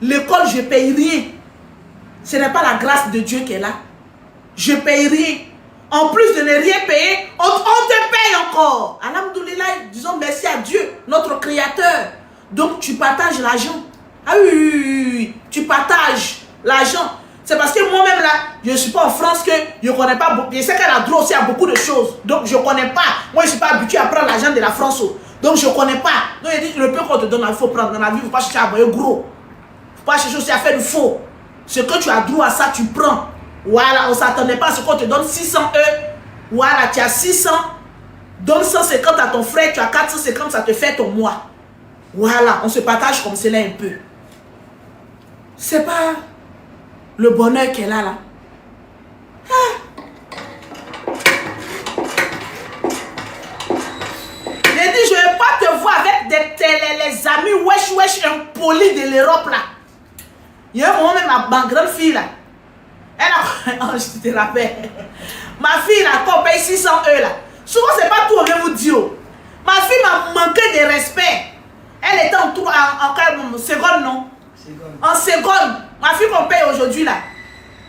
L'école, je paye rien. Ce n'est pas la grâce de Dieu qui est là. Je paye rien. En plus de ne rien payer, on te paye encore. Alhamdoulilah, disons merci à Dieu, notre créateur. Donc tu partages l'argent. Ah oui, tu partages l'argent. C'est parce que moi-même là, je ne suis pas en France que je ne connais pas beaucoup. Je sais qu'elle a droit aussi à beaucoup de choses. Donc je ne connais pas. Moi je ne suis pas habitué à prendre l'argent de la France. Donc je ne connais pas. Donc il dit le peu qu'on te donne, il faut prendre. Dans la vie, il ne faut pas chercher à avoir gros. Il ne faut pas chercher aussi à faire du faux. Ce que tu as droit à ça, tu prends. Voilà, on ne s'attendait pas à ce qu'on te donne 600 €. Voilà, tu as 600. Donne 150 à ton frère, tu as 450, ça te fait ton mois. Voilà, on se partage comme cela un peu. C'est pas le bonheur qu'elle a là. Ah. J'ai dit, je ne vais pas te voir avec les amis wesh impolis de l'Europe là. Il y a un moment, même ma grande fille là. Elle a... Oh, je te rappelle. Ma fille là, quand on paye 600 € là. Souvent, c'est pas tout, on vient vous dire. Ma fille m'a manqué de respect. Elle était en seconde, non? En seconde. Ma fille qu'on paye aujourd'hui là.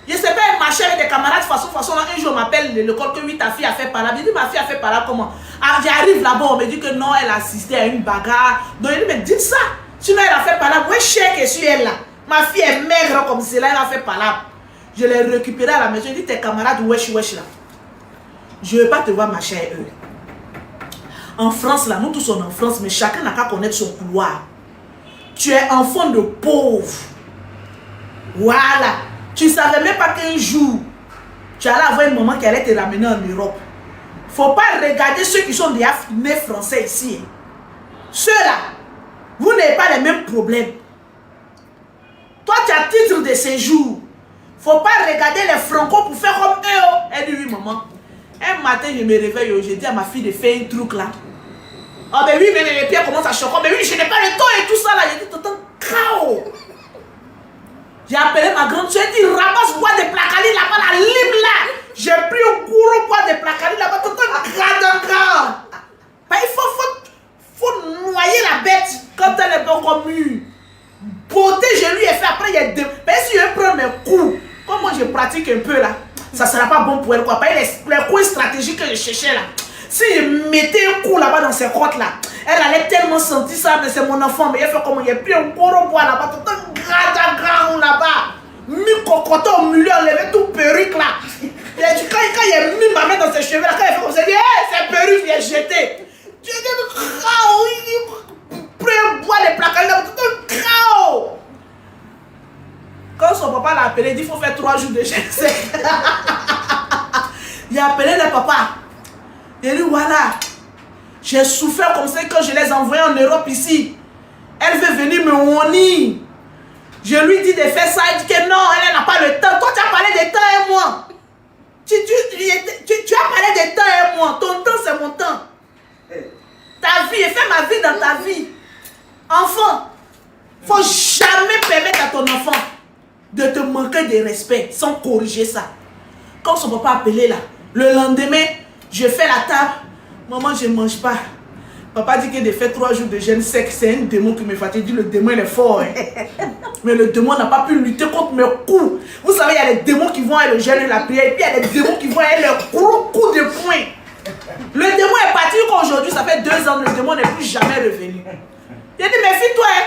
Je sais pas, elle marchait avec des camarades façon là. Un jour, on m'appelle de l'école que oui, ta fille a fait par là. Je dis, ma fille a fait par là comment? Ah, j'arrive là-bas, on me dit que non, elle a assisté à une bagarre. Donc, elle dit, mais dites ça. Sinon, elle a fait par là. Moi, je sais que sur elle là. Ma fille est maigre comme cela, elle a fait par là. Je l'ai récupérée à la maison. Je dis, tes camarades, wesh là. Je ne vais pas te voir marcher avec eux. En France, là, nous tous sommes en France, mais chacun n'a qu'à connaître son couloir. Tu es enfant de pauvre. Voilà. Tu ne savais même pas qu'un jour, tu allais avoir une maman qui allait te ramener en Europe. Il ne faut pas regarder ceux qui sont déjà nés français ici. Ceux-là, vous n'avez pas les mêmes problèmes. Toi, tu as titre de séjour. Il ne faut pas regarder les franco pour faire comme eux. Elle dit, oui, maman. Un matin, je me réveille, j'ai dit à ma fille de faire un truc là. Ah ben oui, mais les pieds commencent à choquer. Mais oui, je n'ai pas le temps et tout ça là. J'ai dit, t'entends, chaos. J'ai appelé ma grande soeur, j'ai dit, ramasse bois de placali là-bas, la lime là. J'ai pris un gros bois de placali là-bas, t'entends, grand. Il faut noyer la bête quand elle est pas encore mûre. Beauté, je lui ai fait. Après, il y a deux. Mais si je prends mes coups, comme moi je pratique un peu là, ça ne sera pas bon pour elle quoi. Pas les coups stratégiques que je cherchais là. Si je mettais un coup là-bas dans ses crottes là, elle allait tellement sentir ça, mais c'est mon enfant. Mais il a fait comment? Il a pris un gros bois là-bas, tout un grand là-bas. Mis cocoton au milieu, enlevé tout perruque là. Il a dit, quand il a mis ma main dans ses cheveux là, quand il a fait comme ça, il a dit, hey, c'est perruque, il a jeté. Tu as dit, prends un bois de placard là, tout un chaos. Quand son papa l'a appelé, il dit, il faut faire 3 jours de jeûne sec. Il a appelé le papa. Il dit, voilà, j'ai souffert comme ça quand je les ai envoyés en Europe ici. Elle veut venir me honir. Je lui dis de faire ça, il dit que non, elle n'a pas le temps. Toi, tu as parlé de temps et moi. Tu as parlé de temps et moi. Ton temps, c'est mon temps. Ta vie, fais ma vie dans ta vie. Enfant, il ne faut jamais permettre à ton enfant de te manquer de respect sans corriger ça. Quand son papa a appelé là, le lendemain, je fais la table. Maman, je ne mange pas. Papa dit que de faire 3 jours de jeûne sec, c'est un démon qui me fatigue. Il dit le démon il est fort. Hein. Mais le démon n'a pas pu lutter contre mes coups. Vous savez, il y a des démons qui vont à le jeûne et la prière. Et puis il y a des démons qui vont à le gros coup de poing. Le démon est parti qu'aujourd'hui, ça fait 2 ans, le démon n'est plus jamais revenu. Il a dit, mais fille-toi, hein,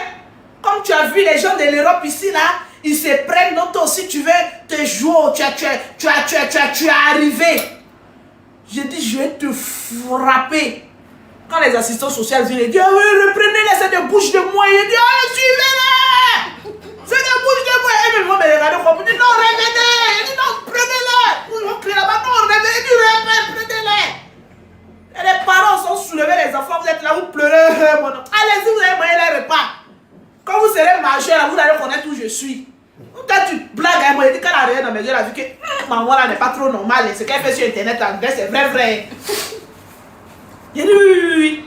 comme tu as vu les gens de l'Europe ici, là, ils se prennent, donc toi aussi tu veux te jouer, tu es arrivé. J'ai dit, je vais te frapper. Quand les assistants sociaux viennent, ils disent, ah oui, reprenez-les, c'est des bouches de moi. Il dit, ah, suivez-les. C'est des bouches de moi. Et ils vont me regarder comme, il dit, non, revenez. Il dit, non, prenez-les. Ils vont crier là-bas, non, revenez, il dit, prenez-les. Et les parents sont soulevés, les enfants, vous êtes là, vous pleurez. Allez-y, vous allez manger les repas. Quand vous serez majeur, vous allez connaître où je suis. Quand tu blagues à moi, il dit qu'elle a rien dans mes yeux, elle a vu que maman là n'est pas trop normale. Ce qu'elle fait sur internet en vrai, c'est vrai. Il dit oui.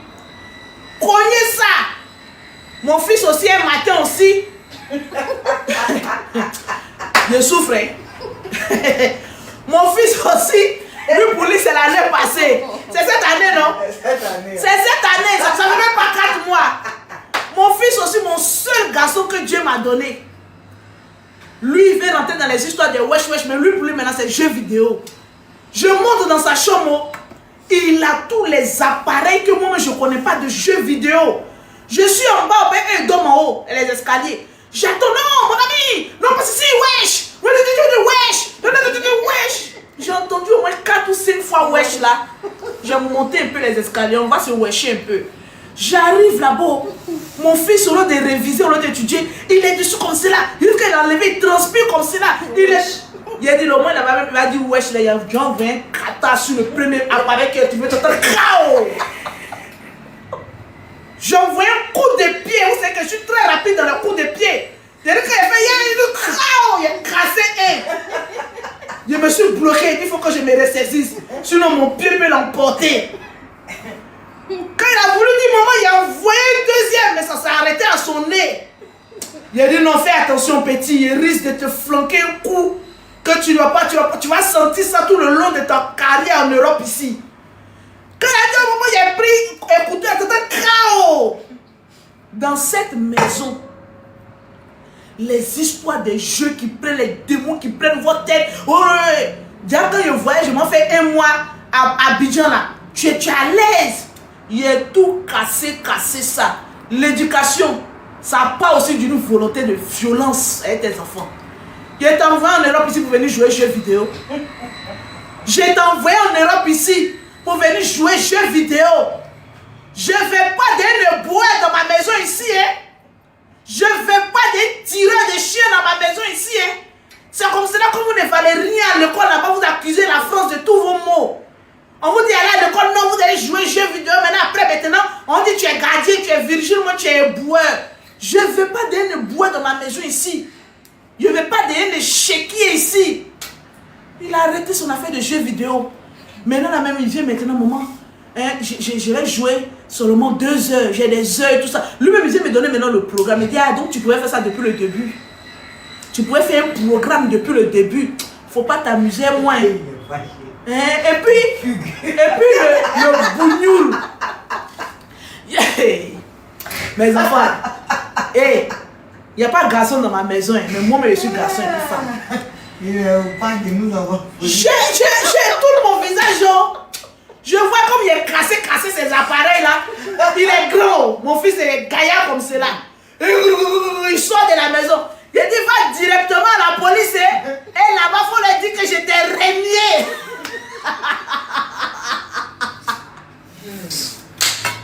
Cognez ça. Mon fils aussi, un matin aussi. Je souffre. Mon fils aussi, lui pour lui c'est l'année passée. C'est cette année, non? C'est cette année, ça ne fait même pas 4 mois. Mon fils aussi, mon seul garçon que Dieu m'a donné. Lui, il veut rentrer dans les histoires de wesh wesh, mais lui, pour lui, maintenant, c'est jeux vidéo. Je monte dans sa chambre, il a tous les appareils que moi, je ne connais pas de jeux vidéo. Je suis en bas, ben, un dôme en haut, et les escaliers. J'attends, non, mon ami, non, parce que c'est wesh, wesh. J'ai entendu au moins 4 ou 5 fois wesh là. J'ai monté un peu les escaliers, on va se wesher un peu. J'arrive là-bas, mon fils, au lieu de réviser, au lieu d'étudier, il est dessus comme cela. Il est enlevé, il transpire comme cela. Il a dit, le moins là-bas, il a dit, wesh, là, il y a John 20 kata sur le premier appareil que tu veux t'entendre. KO! J'envoie un coup de pied, vous savez que je suis très rapide dans le coup de pied. C'est-à-dire qu'il a fait, il a cassé un. Je me suis bloqué, il faut que je me ressaisisse. Sinon, mon pied peut l'emporter. Quand il a voulu dire, maman, il a envoyé un deuxième, mais ça s'est arrêté à son nez. Il a dit, non, fais attention, petit, il risque de te flanquer un coup que tu ne vas pas, tu vas sentir ça tout le long de ta carrière en Europe ici. Quand il a dit, maman, il a pris, écoutez, c'était un chaos. Dans cette maison, les histoires des jeux qui prennent les démons, qui prennent votre tête. Oh, déjà quand je voyais, je m'en fais un mois à Abidjan là. Tu es à l'aise. Il est tout cassé ça. L'éducation, ça n'a pas aussi d'une volonté de violence avec tes enfants. Je t'ai envoyé en Europe ici pour venir jouer jeux vidéo. Je t'ai envoyé en Europe ici pour venir jouer jeux vidéo. Je ne vais pas donner de boîte dans ma maison ici. Hein. Je ne vais pas des tireurs de chiens dans ma maison ici. Hein. C'est comme cela que vous ne valez rien à l'école là-bas. Vous accusez la France de tous vos maux. On vous dit aller à l'école, non, vous allez jouer jeux vidéo. Maintenant, on dit tu es gardien, tu es virgule, moi tu es boueur. Je ne veux pas donner de bois dans ma maison ici. Je ne veux pas donner de chéquier ici. Il a arrêté son affaire de jeux vidéo. Maintenant, la même, il vient maintenant, maman. Hein, je vais jouer seulement 2 heures. J'ai des heures et tout ça. Lui-même, il vient me donner maintenant le programme. Il dit, ah, donc tu pouvais faire ça depuis le début. Tu pouvais faire un programme depuis le début. Faut pas t'amuser moins. Hein, et puis le bougnoul. Yeah. Mes enfants, hey, il n'y a pas de garçon dans ma maison, hein, mais moi, je suis garçon et puis femme. J'ai tout mon visage, genre. Je vois comme il est cassé ses appareils là. Il est gros. Mon fils est gaillard comme cela. Il sort de la maison. Il dit va directement à la police. Et là-bas, il faut leur dire que j'étais régné.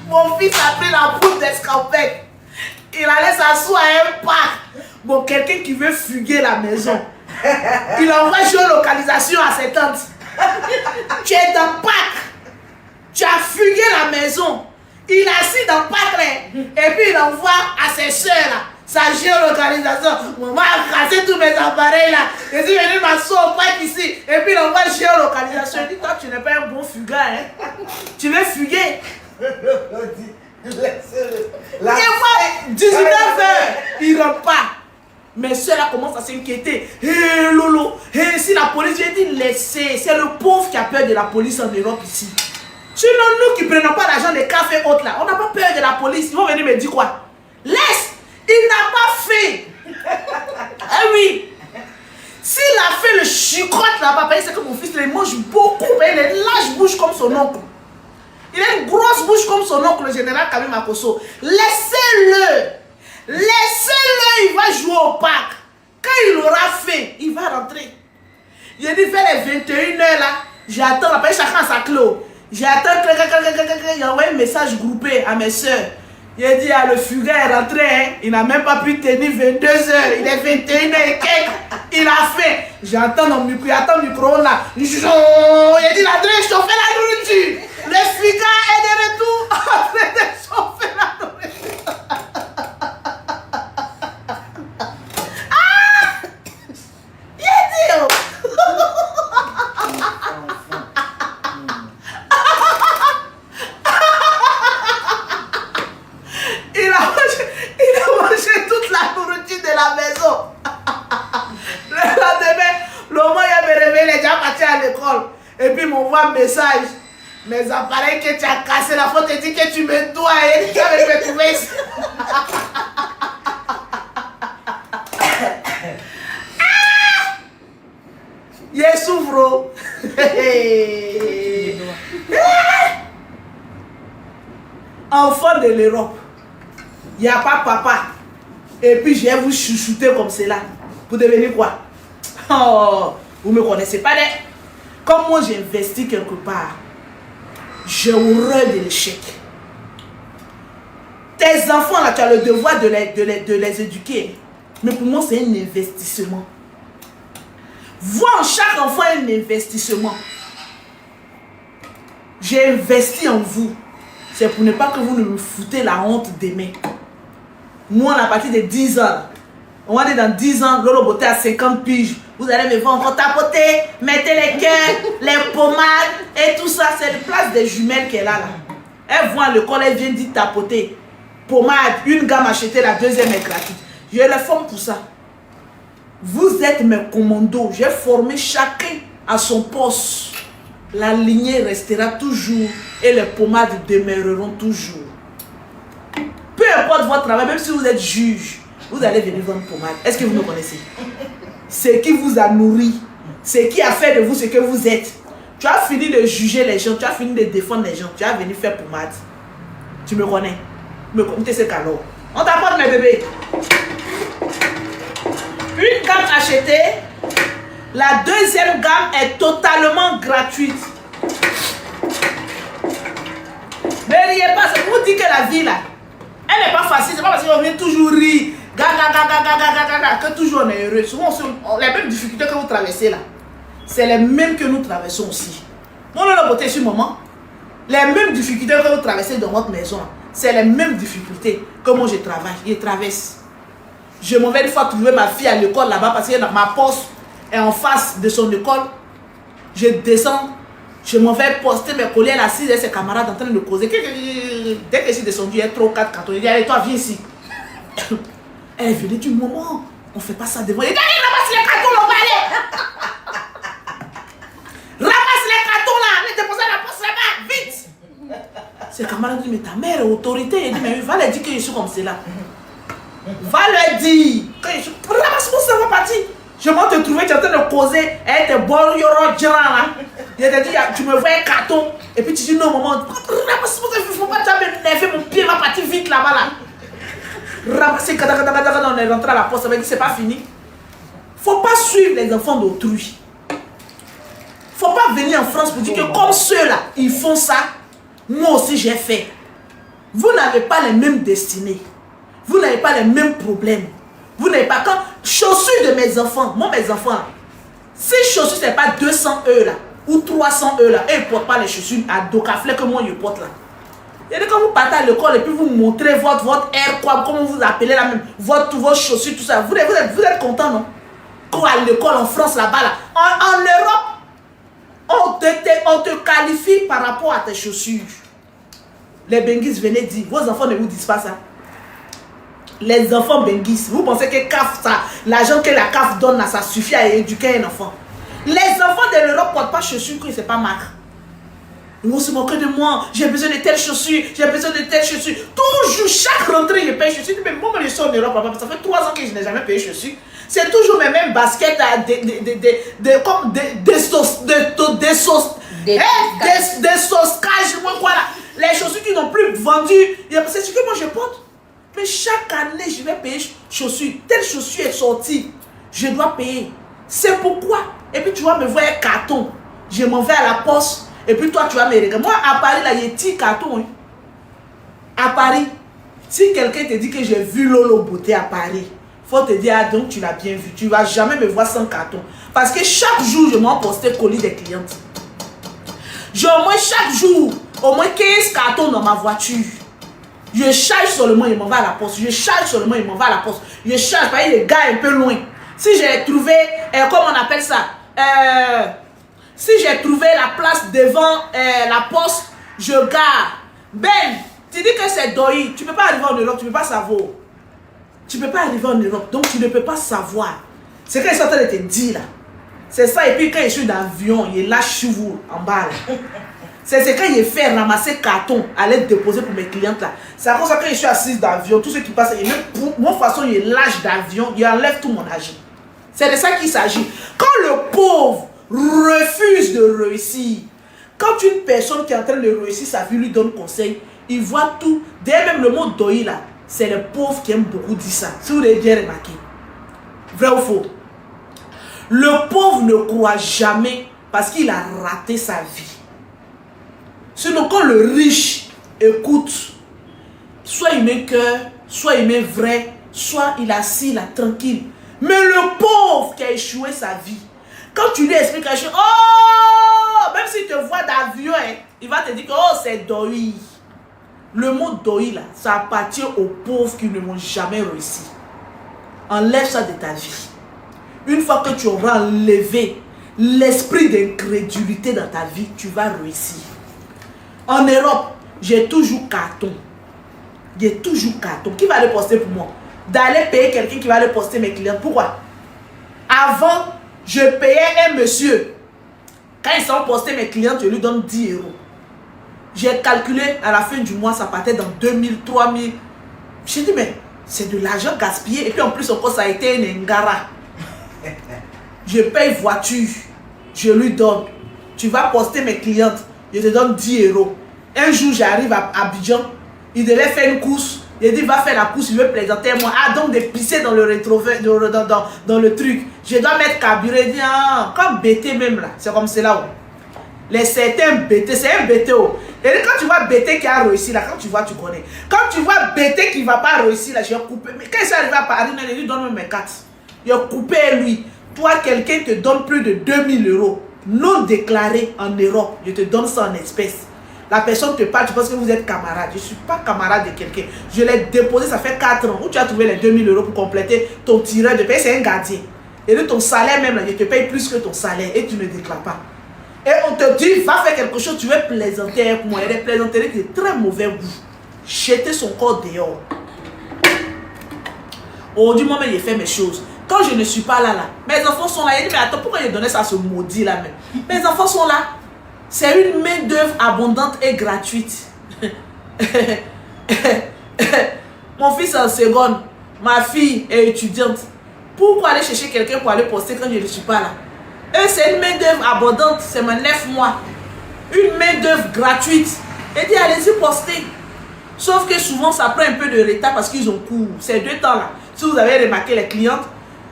Mon fils a pris la poudre d'escampette. Il allait s'asseoir à un parc. Bon, quelqu'un qui veut fuguer la maison. Il envoie géolocalisation à ses tantes. Tu es dans le parc. Tu as fugué la maison. Il est assis dans le parc là, et puis il envoie à ses soeurs là, sa géolocalisation. Maman a cassé tous mes appareils là. Je suis venu m'asseoir au parc ici. Et puis il envoie géolocalisation. Il dit toi tu n'es pas un bon fugueur. Hein? Tu veux fuguer. Et moi, 19h, il ne rentre pas. Mes soeurs là commencent à s'inquiéter. Hé Lolo, hey, si la police, j'ai dit laissez. C'est le pauvre qui a peur de la police en Europe ici. Sinon, nous qui ne prenons pas l'argent des cafés autres là, on n'a pas peur de la police. Ils vont venir me dire quoi? Laisse! Il n'a pas fait! Ah oui! S'il a fait le chicotte là-bas, c'est que mon fils il mange beaucoup, il a une large bouche comme son oncle. Il a une grosse bouche comme son oncle, le général Kami Makosso. Laissez-le! Laissez-le, il va jouer au parc. Quand il aura fait, il va rentrer. Il a dit vers les 21h là, j'attends, après chacun à sa clos. J'attends, il a envoyé un message groupé à mes soeurs. Il a dit, ah, le fugueur est rentré, hein. Il n'a même pas pu tenir 22h, il est 21h et quelques. Il a fait. J'entends dans le micro, il attend le micro là. Il a dit, l'André, chauffer la nourriture. Le fugueur est de retour en train de chauffer la nourriture. Ah! Il a dit, oh. Il a mangé toute la nourriture de la maison. Le lendemain, le moment il me réveille, il est déjà parti à l'école. Et puis il m'envoie un message. Mes appareils que tu as cassés, la faute te dit que tu me dois. Et tu vas me trouver ici. Enfant de l'Europe, il n'y a pas papa. Et puis je vais vous chouchouter comme cela. Pour devenir quoi? Oh, vous ne me connaissez pas, comme moi j'ai investi quelque part, j'ai horreur de l'échec. Tes enfants là, tu as le devoir de les éduquer. Mais pour moi, c'est un investissement. Voir en chaque enfant un investissement. J'ai investi en vous. C'est pour ne pas que vous ne me foutez la honte demain. Moi, à partir de 10 ans, on va dire dans 10 ans, Lolo Beauté à 50 piges. Vous allez me voir encore tapoter, mettez les cœurs, les pommades et tout ça. C'est la place des jumelles qu'elle a là. Elle voit le l'école, elle vient dire tapoter. Pommade, une gamme achetée, la deuxième est gratuite. Je les forme pour ça. Vous êtes mes commandos. J'ai formé chacun à son poste. La lignée restera toujours et les pommades demeureront toujours. Peu importe votre travail, même si vous êtes juge, vous allez venir vendre pommade. Est-ce que vous me connaissez? C'est qui vous a nourri. C'est qui a fait de vous ce que vous êtes. Tu as fini de juger les gens, tu as fini de défendre les gens, tu as venu faire pommade. Tu me connais? Me comptez ce calor. On t'apporte mes bébés. Une gamme achetée, la deuxième gamme est totalement gratuite. Ne riez pas, c'est pour dire que la vie là, elle n'est pas facile. C'est pas parce qu'on vient toujours rire, que toujours on est heureux. Souvent, les mêmes difficultés que vous traversez là, c'est les mêmes que nous traversons aussi. Non, la beauté sur le moment, les mêmes difficultés que vous traversez dans votre maison, c'est les mêmes difficultés que moi je travaille, je traverse. Je m'en vais une fois trouver ma fille à l'école là-bas parce que ma poste est en face de son école. Je descends, je m'en vais poster mes colliers, elle assise et ses camarades en train de causer. Dès que je suis descendu, il y a 3 ou 4 cartons. Il dit, allez, toi, viens ici. Elle est venue du moment. On ne fait pas ça devant. Il dit, allez, ramasse les cartons, on va aller. Ramasse les cartons là, allez déposer la poste là-bas, vite. Ses camarades disent, mais ta mère est autorité. Il dit, mais va leur dire que je suis comme cela. Va leur dire que je suis. Ramasse-moi, ça va partir. Je vais te trouver, tu es en train de causer. Elle te boit, yoro, djara là. Il te dit, tu me vois un carton. Et puis tu dis, non, maman, ramasse-moi, il ne faut pas m'énerver, mon pied va partir vite là-bas là. Ramasser, on est rentré à la poste, ça veut dire que c'est pas fini. Faut pas suivre les enfants d'autrui. Faut pas venir en France pour dire que comme ceux-là, ils font ça, moi aussi j'ai fait. Vous n'avez pas les mêmes destinées. Vous n'avez pas les mêmes problèmes. Vous n'avez pas quand chaussures de mes enfants, moi mes enfants, ces chaussures c'est pas 200 € là ou 300 € là, et ils ne portent pas les chaussures à Docaflé que moi je porte là. Et quand vous partez à l'école et puis vous montrez votre air quoi, comment vous appelez là même, vos chaussures, tout ça, vous êtes content non? Quand à l'école en France là-bas là, en Europe, on te qualifie par rapport à tes chaussures. Les Benguis venaient dire, vos enfants ne vous disent pas ça. Les enfants Benguis, vous pensez que CAF, ça, l'argent que la CAF donne, là, ça suffit à éduquer un enfant. Les enfants de l'Europe ne portent pas chaussures que c'est pas marque. Ils vont se moquer de moi, j'ai besoin de telles chaussures, j'ai besoin de telles chaussures. Toujours, chaque rentrée, je paye chaussures. Mais moi, je suis en Europe, ça fait 3 ans que je n'ai jamais payé chaussures. C'est toujours mes mêmes baskets des saucecages, moi quoi là. Les chaussures qui n'ont plus vendu, c'est ce que moi je porte. Mais chaque année, je vais payer chaussures. Telle chaussure est sortie, je dois payer. C'est pourquoi. Et puis tu vas me voir un carton. Je m'en vais à la poste. Et puis toi, tu vas me regarder. Moi, à Paris, là, il y a un petit carton. Hein. À Paris, si quelqu'un te dit que j'ai vu Lolo Beauté à Paris, il faut te dire, ah donc tu l'as bien vu. Tu ne vas jamais me voir sans carton. Parce que chaque jour, je m'en postais colis des clientes. J'ai au moins chaque jour, au moins 15 cartons dans ma voiture. Je charge seulement, il m'en va à la poste. Je charge seulement, il m'en va à la poste. Je charge, parce que les gars un peu loin. Si j'ai trouvé, comment on appelle ça, si j'ai trouvé la place devant la poste, je gare. Ben, tu dis que c'est Doyi, tu ne peux pas arriver en Europe, tu ne peux pas savoir. Tu ne peux pas arriver en Europe, donc tu ne peux pas savoir. C'est ce qu'ils sont en train de te dire là. C'est ça, et puis quand je suis dans l'avion, il lâche vous en bas là. C'est ce que je fais, ramasser carton, aller déposer pour mes clientes là. C'est à cause ça que je suis assise dans l'avion, tout ce qui passe, et même pour mon façon, il lâche d'avion, il enlève tout mon argent. C'est de ça qu'il s'agit. Quand le pauvre refuse de réussir. Quand une personne qui est en train de réussir sa vie lui donne conseil, il voit tout. D'ailleurs, même le mot doi là, c'est les pauvres qui aiment beaucoup dire ça. Si vous l'avez bien remarqué. Vrai ou faux? Le pauvre ne croit jamais parce qu'il a raté sa vie. Sinon, quand le riche écoute, soit il met cœur, soit il met vrai, soit il est assis là, tranquille. Mais le pauvre qui a échoué sa vie, quand tu lui expliques quelque chose, oh, même s'il te voit d'avion, hein, il va te dire que oh, c'est doi. Le mot doi là, ça appartient aux pauvres qui ne vont jamais réussir. Enlève ça de ta vie. Une fois que tu auras enlevé l'esprit d'incrédulité dans ta vie, tu vas réussir. En Europe, j'ai toujours carton. J'ai toujours carton. Qui va le poster pour moi? D'aller payer quelqu'un qui va le poster mes clients. Pourquoi? Avant, je payais un monsieur. Quand ils sont postés mes clients, je lui donne 10 euros. J'ai calculé à la fin du mois, ça partait dans 2000, 3000. J'ai dit, mais c'est de l'argent gaspillé. Et puis en plus, encore, ça a été un engara. Je paye voiture. Je lui donne. Tu vas poster mes clientes. Je te donne 10 euros. Un jour, j'arrive à Abidjan. Il devait faire une course. Il dit, va faire la course, il veut plaisanter moi. Ah, donc de pisser dans le rétroviseur, dans le truc. Je dois mettre carburé. Il dit, ah, comme BT même là. C'est comme cela. Oh. Les certains BT, c'est un BT. Oh. Et quand tu vois BT qui a réussi là, quand tu vois, tu connais. Quand tu vois BT qui ne va pas réussir là, j'ai coupé. Mais quand il est arrivé à Paris, il lui donne mes cartes. Il a coupé lui. Toi, quelqu'un te donne plus de 2000 euros. Non déclaré en Europe. Je te donne ça en espèces. La personne te parle, tu penses que vous êtes camarade. Je ne suis pas camarade de quelqu'un. Je l'ai déposé, ça fait 4 ans. Où tu as trouvé les 2000 euros pour compléter ton tireur de paye? C'est un gardien. Et de ton salaire même, là, je te paye plus que ton salaire et tu ne déclares pas. Et on te dit, va faire quelque chose, tu veux plaisanter avec moi. Il y a des plaisanteries qui ont très mauvais goût. Jeter son corps dehors. Aujourd'hui, moi-même, j'ai fait mes choses. Quand je ne suis pas là, mes enfants sont là. Il dit, mais attends, pourquoi j'ai donné ça à ce maudit là même? Mes enfants sont là. C'est une main d'œuvre abondante et gratuite. Mon fils est en seconde. Ma fille est étudiante. Pourquoi aller chercher quelqu'un pour aller poster quand je ne suis pas là? Et c'est une main d'œuvre abondante. C'est mes 9 mois. Une main d'œuvre gratuite. Et dit, allez-y poster. Sauf que souvent, ça prend un peu de retard parce qu'ils ont cours. Ces 2 temps là. Si vous avez remarqué les clientes,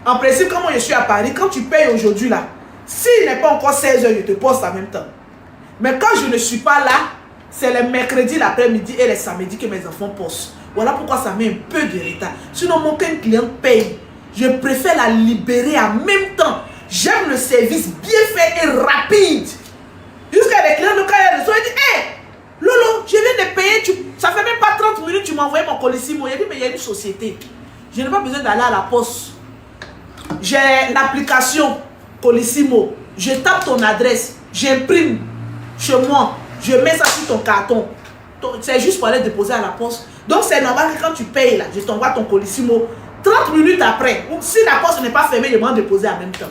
en principe, comme moi je suis à Paris, quand tu payes aujourd'hui là, s'il n'est pas encore 16 h, je te poste en même temps. Mais quand je ne suis pas là, c'est les mercredis l'après-midi et les samedis que mes enfants postent. Voilà pourquoi ça met un peu de retard. Sinon, mon client paye. Je préfère la libérer en même temps. J'aime le service bien fait et rapide. Jusqu'à des clients, quand ils disent, hé, Lolo, je viens de payer, ça fait même pas 30 minutes, tu m'as envoyé mon colissimo. Il dit, mais il y a une société. Je n'ai pas besoin d'aller à la poste. J'ai l'application Colissimo. Je tape ton adresse, j'imprime chez moi, je mets ça sur ton carton. C'est juste pour aller déposer à la poste. Donc c'est normal que quand tu payes là, je t'envoie ton Colissimo 30 minutes après. Ou si la poste n'est pas fermée, je m'en déposer en même temps.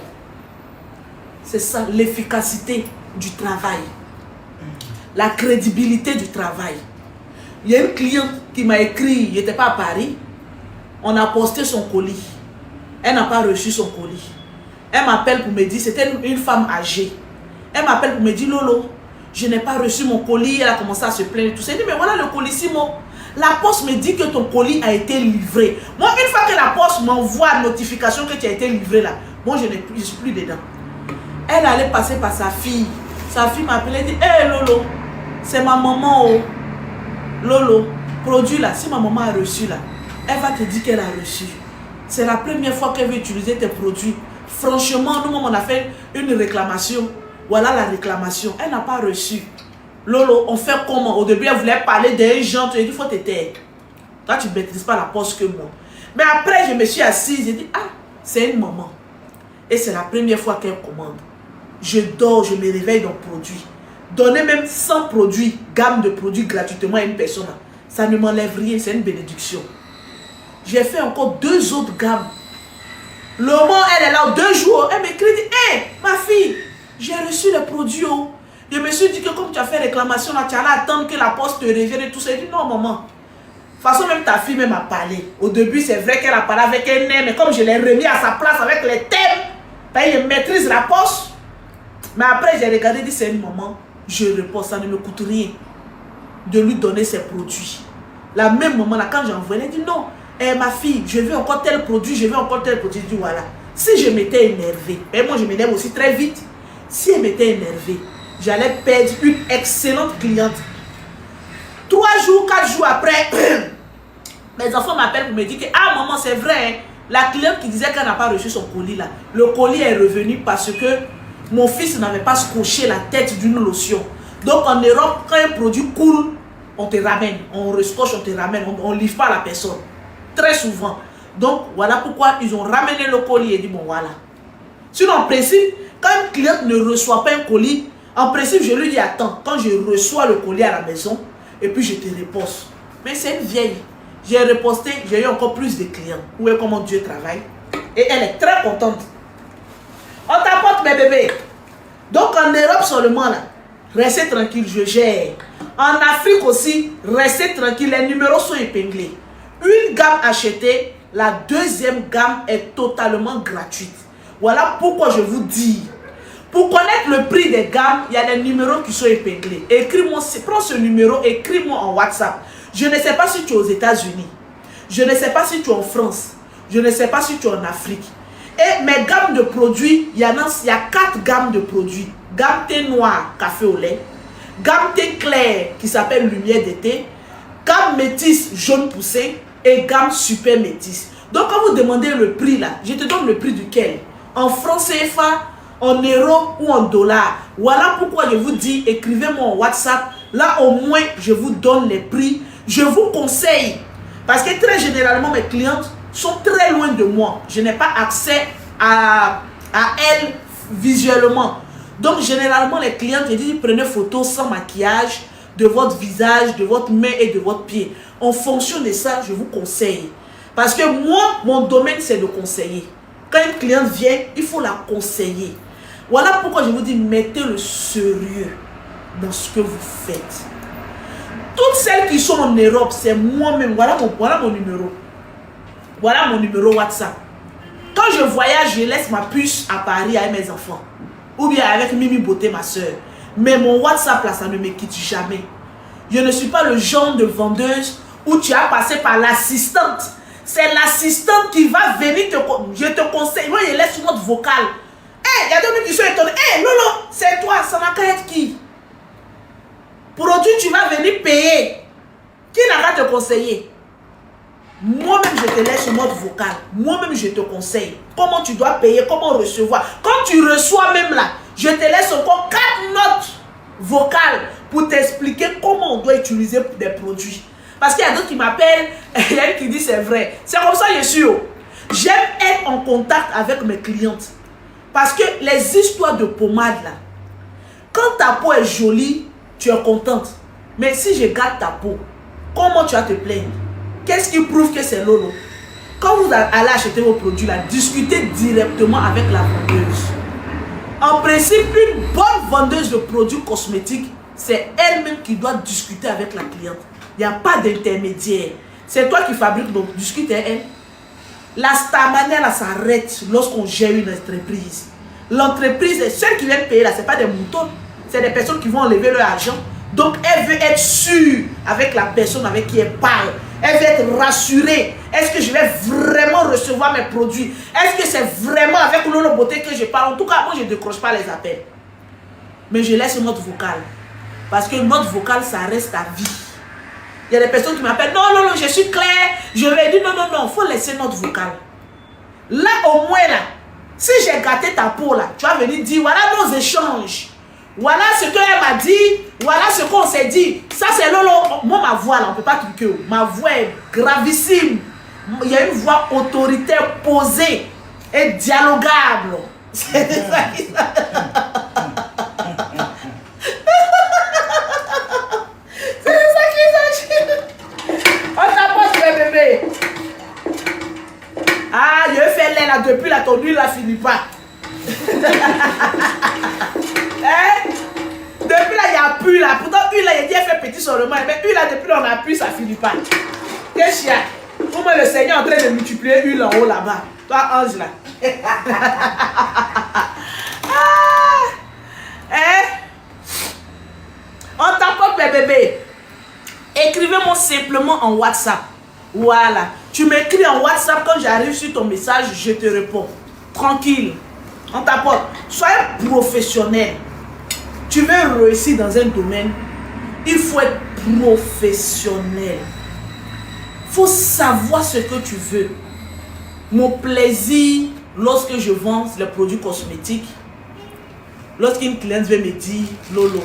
C'est ça l'efficacité du travail. La crédibilité du travail. Il y a une cliente qui m'a écrit, il n'était pas à Paris. On a posté son colis. Elle n'a pas reçu son colis. Elle m'appelle pour me dire, c'était une femme âgée. Elle m'appelle pour me dire, Lolo, je n'ai pas reçu mon colis. Elle a commencé à se plaindre. Tout ça. Elle dit, mais voilà le colissimo. La poste me dit que ton colis a été livré. Moi, une fois que la poste m'envoie la notification que tu as été livré là, moi, je ne suis plus dedans. Elle allait passer par sa fille. Sa fille m'appelait et dit, hé Lolo, c'est ma maman. Oh. Lolo, produit là, si ma maman a reçu là, elle va te dire qu'elle a reçu. C'est la première fois qu'elle veut utiliser tes produits. Franchement, nous, on a fait une réclamation. Voilà la réclamation. Elle n'a pas reçu. Lolo, on fait comment? Au début, elle voulait parler d'un gens. Tu as dit, il faut te taire. Toi, tu ne maîtrises pas la poste que moi. Mais après, je me suis assise. J'ai dit, ah, c'est une maman. Et c'est la première fois qu'elle commande. Je dors, je me réveille dans le produit. Donner même 100 produits, gamme de produits gratuitement à une personne, ça ne m'enlève rien. C'est une bénédiction. J'ai fait encore 2 autres gammes. Le moment, elle est là 2 jours. Elle m'écrit, hé, ma fille, j'ai reçu le produit. Oh. Je me suis dit que comme tu as fait réclamation, là, tu allais attendre que la poste te revienne et tout ça. Elle dit, non, maman. De toute façon, même ta fille même a parlé. Au début, c'est vrai qu'elle a parlé avec un air, mais comme je l'ai remis à sa place avec les thèmes, ben, il maîtrise la poste. Mais après, j'ai regardé, dit, c'est une maman, je réponds, ça ne me coûte rien de lui donner ses produits. La même maman, là, quand j'ai envoyé, elle dit, non, ma fille, je veux encore tel produit, je veux encore tel produit. Je dis, voilà. Si je m'étais énervée, et moi je m'énerve aussi très vite, si elle m'était énervée, j'allais perdre une excellente cliente. 3 jours, 4 jours après, mes enfants m'appellent pour me dire que, ah maman, c'est vrai, hein, la cliente qui disait qu'elle n'a pas reçu son colis là, le colis est revenu parce que mon fils n'avait pas scotché la tête d'une lotion. Donc en Europe, quand un produit coule, on te ramène, on rescoche, on te ramène, on ne livre pas à la personne. Très souvent. Donc voilà pourquoi ils ont ramené le colis et dit bon voilà. Sinon en principe, quand une cliente ne reçoit pas un colis, en principe je lui dis attends, quand je reçois le colis à la maison, et puis je te repose. Mais c'est une vieille. J'ai reposté, j'ai eu encore plus de clients. Où est comment Dieu travaille. Et elle est très contente. On t'apporte mes bébés. Donc en Europe seulement là, restez tranquille, je gère. En Afrique aussi, restez tranquille, les numéros sont épinglés. Une gamme achetée, la deuxième gamme est totalement gratuite. Voilà pourquoi je vous dis. Pour connaître le prix des gammes, il y a des numéros qui sont épinglés. Écris-moi, prends ce numéro, écris-moi en WhatsApp. Je ne sais pas si tu es aux États-Unis. Je ne sais pas si tu es en France. Je ne sais pas si tu es en Afrique. Et mes gammes de produits, il y a 4 gammes de produits. Gamme thé noir, café au lait. Gamme thé clair, qui s'appelle lumière d'été. Gamme métisse, jaune poussé. Et gamme super métisse. Donc quand vous demandez le prix là, je te donne le prix duquel? En francs CFA, en euros ou en dollars. Voilà pourquoi je vous dis, écrivez-moi en WhatsApp. Là au moins, je vous donne les prix. Je vous conseille. Parce que très généralement, mes clientes sont très loin de moi. Je n'ai pas accès à elles visuellement. Donc généralement, les clientes, je dis, prenez photo sans maquillage de votre visage, de votre main et de votre pied. En fonction de ça, je vous conseille. Parce que moi, mon domaine, c'est de conseiller. Quand une cliente vient, il faut la conseiller. Voilà pourquoi je vous dis, mettez le sérieux dans ce que vous faites. Toutes celles qui sont en Europe, c'est moi-même. Voilà mon numéro. Voilà mon numéro WhatsApp. Quand je voyage, je laisse ma puce à Paris avec mes enfants. Ou bien avec Mimi Beauté, ma soeur. Mais mon WhatsApp, là, ça ne me quitte jamais. Je ne suis pas le genre de vendeuse où tu as passé par l'assistante. C'est l'assistante qui va venir te... Je te conseille. Moi, je laisse une note vocale. Il y a des gens qui sont étonnés. Lolo, c'est toi, ça n'a qu'à être qui? Produit, tu vas venir payer. Qui n'a qu'à te conseiller? Moi-même, je te laisse une note vocale. Moi-même, je te conseille. Comment tu dois payer, comment recevoir. Quand tu reçois même là, je te laisse encore 4 notes vocales pour t'expliquer comment on doit utiliser des produits. Parce qu'il y a d'autres qui m'appellent, il y a une qui dit c'est vrai. C'est comme ça que je suis. J'aime être en contact avec mes clientes. Parce que les histoires de pommade là, quand ta peau est jolie, tu es contente. Mais si je garde ta peau, comment tu vas te plaindre? Qu'est-ce qui prouve que c'est Lolo? Quand vous allez acheter vos produits là, discutez directement avec la vendeuse. En principe, une bonne vendeuse de produits cosmétiques, c'est elle-même qui doit discuter avec la cliente. Il n'y a pas d'intermédiaire. C'est toi qui fabriques, donc discute avec elle. La stamina là s'arrête lorsqu'on gère une entreprise. L'entreprise, celles qui viennent payer là, ce n'est pas des moutons. C'est des personnes qui vont enlever leur argent. Donc elle veut être sûre avec la personne avec qui elle parle. Elle veut être rassurée. Est-ce que je vais vraiment recevoir mes produits? Est-ce que c'est vraiment avec Lolo Beauté que je parle? En tout cas, moi je ne décroche pas les appels. Mais je laisse une note vocale. Parce que une note vocale, ça reste à vie. Il y a des personnes qui m'appellent, non, non, non, je suis claire. Je vais dire, non, non, non, il faut laisser notre vocale. Là, au moins, là, si j'ai gâté ta peau, là, tu vas venir dire, voilà nos échanges. Voilà ce qu'elle m'a dit. Voilà ce qu'on s'est dit. Ça, c'est Lolo. Moi, ma voix, là, on ne peut pas truquer. Ma voix est gravissime. Il y a une voix autoritaire, posée et dialogable. C'est ça qui on t'apporte les bébés. Ah, je fais l'air là depuis la ton huile là finit pas. Hein? Depuis là, il y a plus là. Pourtant, huile là, il dit elle fait petit seulement. Mais huile là, depuis là, on a plus, ça finit pas. Qu'est-ce qu'il y a? Pour moi, le Seigneur est en train de multiplier huile en haut là-bas. Toi, ange là. simplement en WhatsApp. Voilà. Tu m'écris en WhatsApp, quand j'arrive sur ton message, je te réponds. Tranquille. On t'apporte. Sois professionnel. Tu veux réussir dans un domaine, il faut être professionnel. Il faut savoir ce que tu veux. Mon plaisir, lorsque je vends les produits cosmétiques, lorsqu'une cliente vient me dire, Lolo,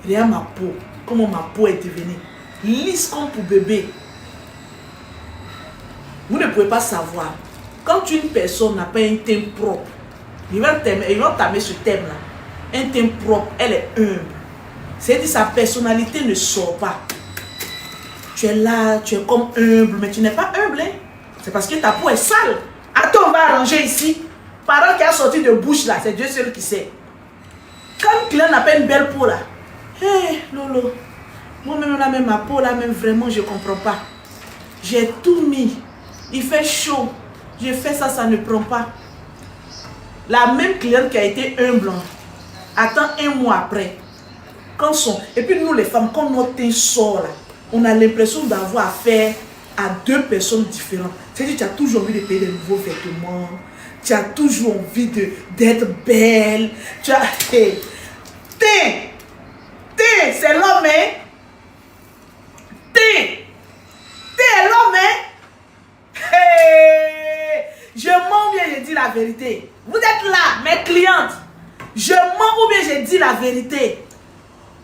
regarde ma peau, comment ma peau est devenue lisse comme pour bébé. Vous ne pouvez pas savoir. Quand une personne n'a pas un teint propre, ils vont t'amener ce thème-là. Un teint propre, elle est humble. C'est-à-dire sa personnalité ne sort pas. Tu es là, tu es comme humble, mais tu n'es pas humble. Hein? C'est parce que ta peau est sale. Attends, on va arranger ici. Parole qui a sorti de bouche là, c'est Dieu seul qui sait. Quand un client n'a pas une belle peau là, hé, Lolo, moi-même là, même ma peau là, même vraiment, je ne comprends pas. J'ai tout mis. Il fait chaud. J'ai fait ça, ça ne prend pas. La même cliente qui a été humble, attend un mois après. Quand son... Et puis nous les femmes, quand notre teint sort là, on a l'impression d'avoir affaire à deux personnes différentes. C'est-à-dire que tu as toujours envie de payer de nouveaux vêtements. Tu as toujours envie d'être belle. Tu as... Hey. C'est l'homme, hein? T'es l'homme, hein? Hey. Je mens ou bien je dis la vérité. Vous êtes là, mes clientes. Je mens ou bien je dis la vérité.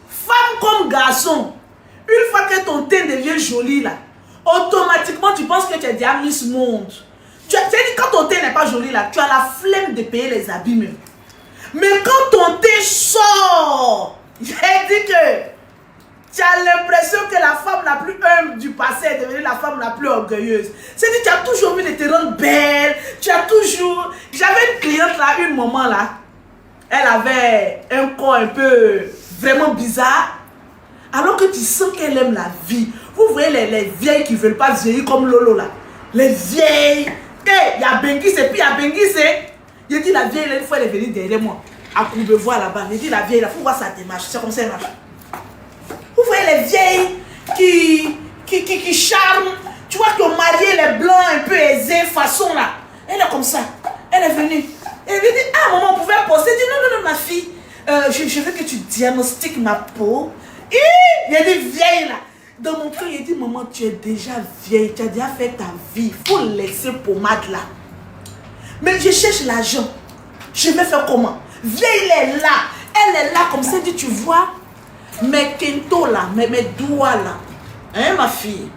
Femme comme garçon, une fois que ton teint devient joli là, automatiquement tu penses que tu es déjà Miss Monde. Tu as dit quand ton teint n'est pas joli là, tu as la flemme de payer les habits même. Mais quand ton teint sort, j'ai dit que tu as l'impression que la femme la plus humble du passé est devenue la femme la plus orgueilleuse. C'est-à-dire que tu as toujours envie de te rendre belle. Tu as toujours... J'avais une cliente là, une maman là. Elle avait un corps un peu vraiment bizarre. Alors que tu sens qu'elle aime la vie. Vous voyez les vieilles qui ne veulent pas vieillir comme Lolo là. Les vieilles. Il y a Bengis et puis il y a Bengis. Il dit la vieille, là, une fois elle est venue derrière moi. À Courbevoie là-bas. Il dit la vieille, il faut voir sa démarche. C'est comme ça elle marche. Vous voyez les vieilles qui charment. Tu vois ton mari, elle est blanc, un peu aisé, façon là. Elle est comme ça. Elle est venue. Elle lui dit, ah maman, on pouvait poster. Elle dit, non, non, non, ma fille. Je veux que tu diagnostiques ma peau. Il a dit, vieille là. Dans mon cœur, il dit, maman, tu es déjà vieille. Tu as déjà fait ta vie. Il faut laisser pommade là. Mais je cherche l'argent. Je vais faire comment? Vieille, elle est là. Elle est là comme ça. Elle dit, tu vois, mes kento là, mes doigts là. Hein, ma fille?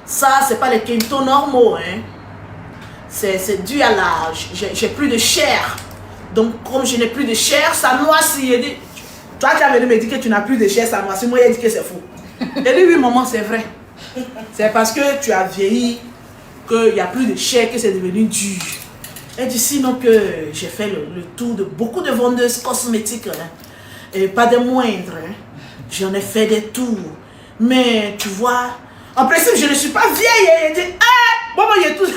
Ça, c'est pas les kento normaux. Hein? C'est dû à l'âge. J'ai plus de chair. Donc, comme je n'ai plus de chair, ça noircit. Il dit, toi qui as venu me dire que tu n'as plus de chair, ça noircit. Moi, il a dit que c'est faux. Il dit, oui, maman, c'est vrai. C'est parce que tu as vieilli, qu'il n'y a plus de chair, que c'est devenu dur. Elle dit, sinon que j'ai fait le tour de beaucoup de vendeuses cosmétiques, hein, et pas des moindres. Hein. J'en ai fait des tours. Mais, tu vois, en principe, je ne suis pas vieille. Elle dit, ah, bon, il y a tout...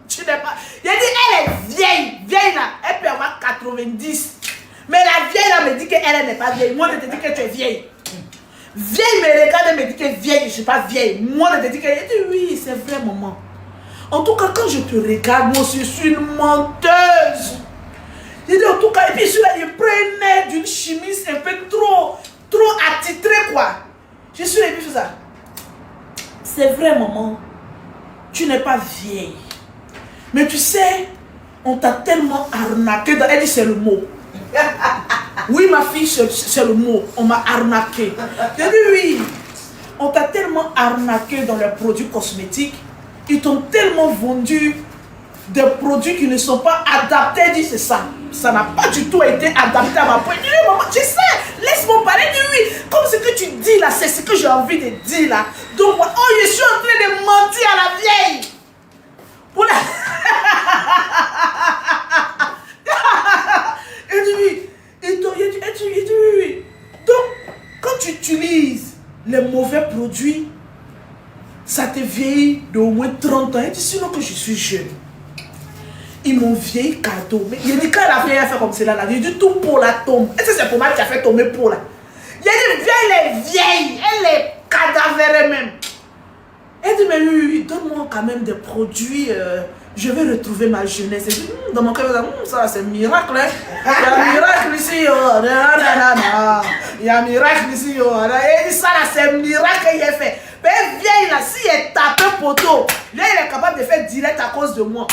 Tu n'es pas... Il a dit, elle est vieille. Vieille là, elle peut avoir 90. Mais la vieille là me dit qu'elle n'est pas vieille. Moi, je te dis que tu es vieille. Vieille me regarde et me dit que vieille, je ne suis pas vieille. Moi, je te dis que... Elle dit, oui, c'est vrai, maman. En tout cas, quand je te regarde, moi aussi, je suis une menteuse. Il dit, en tout cas, et puis celui-là, il prenait d'une chimiste un peu trop attitrée, quoi. Je suis et puis ça. C'est vrai, maman. Tu n'es pas vieille. Mais tu sais, on t'a tellement arnaqué. Elle dit, c'est le mot. Oui, ma fille, c'est le mot. On m'a arnaqué. J'ai dit, oui. On t'a tellement arnaqué dans les produits cosmétiques. Ils t'ont tellement vendu des produits qui ne sont pas adaptés. Elle dit, c'est ça. Ça n'a pas du tout été adapté à ma peau. Elle dit, oui, maman, tu sais, laisse-moi parler. Elle dit, oui. Comme ce que tu dis là, c'est ce que j'ai envie de dire là. Donc, oh, je suis en train de mentir à la vieille. Pour la... Elle dit oui. Elle dit oui. Donc, quand tu utilises les mauvais produits, ça te vieillit d'au moins 30 ans. Elle dit sinon que je suis jeune. Ils m'ont vieilli cadeau. Mais il dit quand la vieille a fait comme cela, là, il dit tout pour la tombe. Est-ce que c'est pour moi qui a fait tomber pour là? J'ai dit, viens, elle est vieille. Elle est cadavérée même. Elle dit, mais oui, donne-moi quand même des produits. Je vais retrouver ma jeunesse. Et dans mon cœur, ça c'est un miracle. Hein? Il y a un miracle ici. Il y a un miracle ici. Et ça là, c'est un miracle qu'il a fait. Mais vieille là, si elle tape un poteau, vieille elle est capable de faire direct à cause de moi.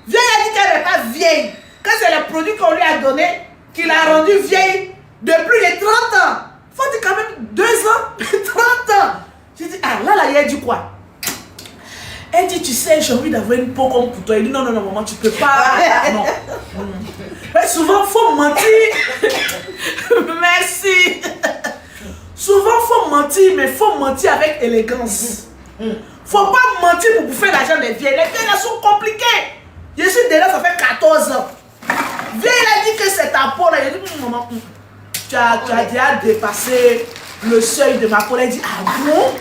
Vieille a dit qu'elle n'est pas vieille. Que c'est le produit qu'on lui a donné qui l'a rendue vieille de plus de 30 ans. Faut dire quand même 2 ans, 30 ans. J'ai dit, ah là, il a dit quoi? Elle dit, tu sais, j'ai envie d'avoir une peau comme pour toi. Elle dit, non, non, non, maman, tu peux pas. Non. Mais souvent, il faut mentir. Merci. Souvent, il faut mentir, mais il faut mentir avec élégance. Faut pas mentir pour bouffer l'argent des vieilles. Les vieilles, elles sont compliquées. Je suis déjà, ça fait 14 ans. Vieille, elle a dit que c'est ta peau là. Elle dit, maman, tu as déjà dépassé le seuil de ma peau. Elle dit, ah bon?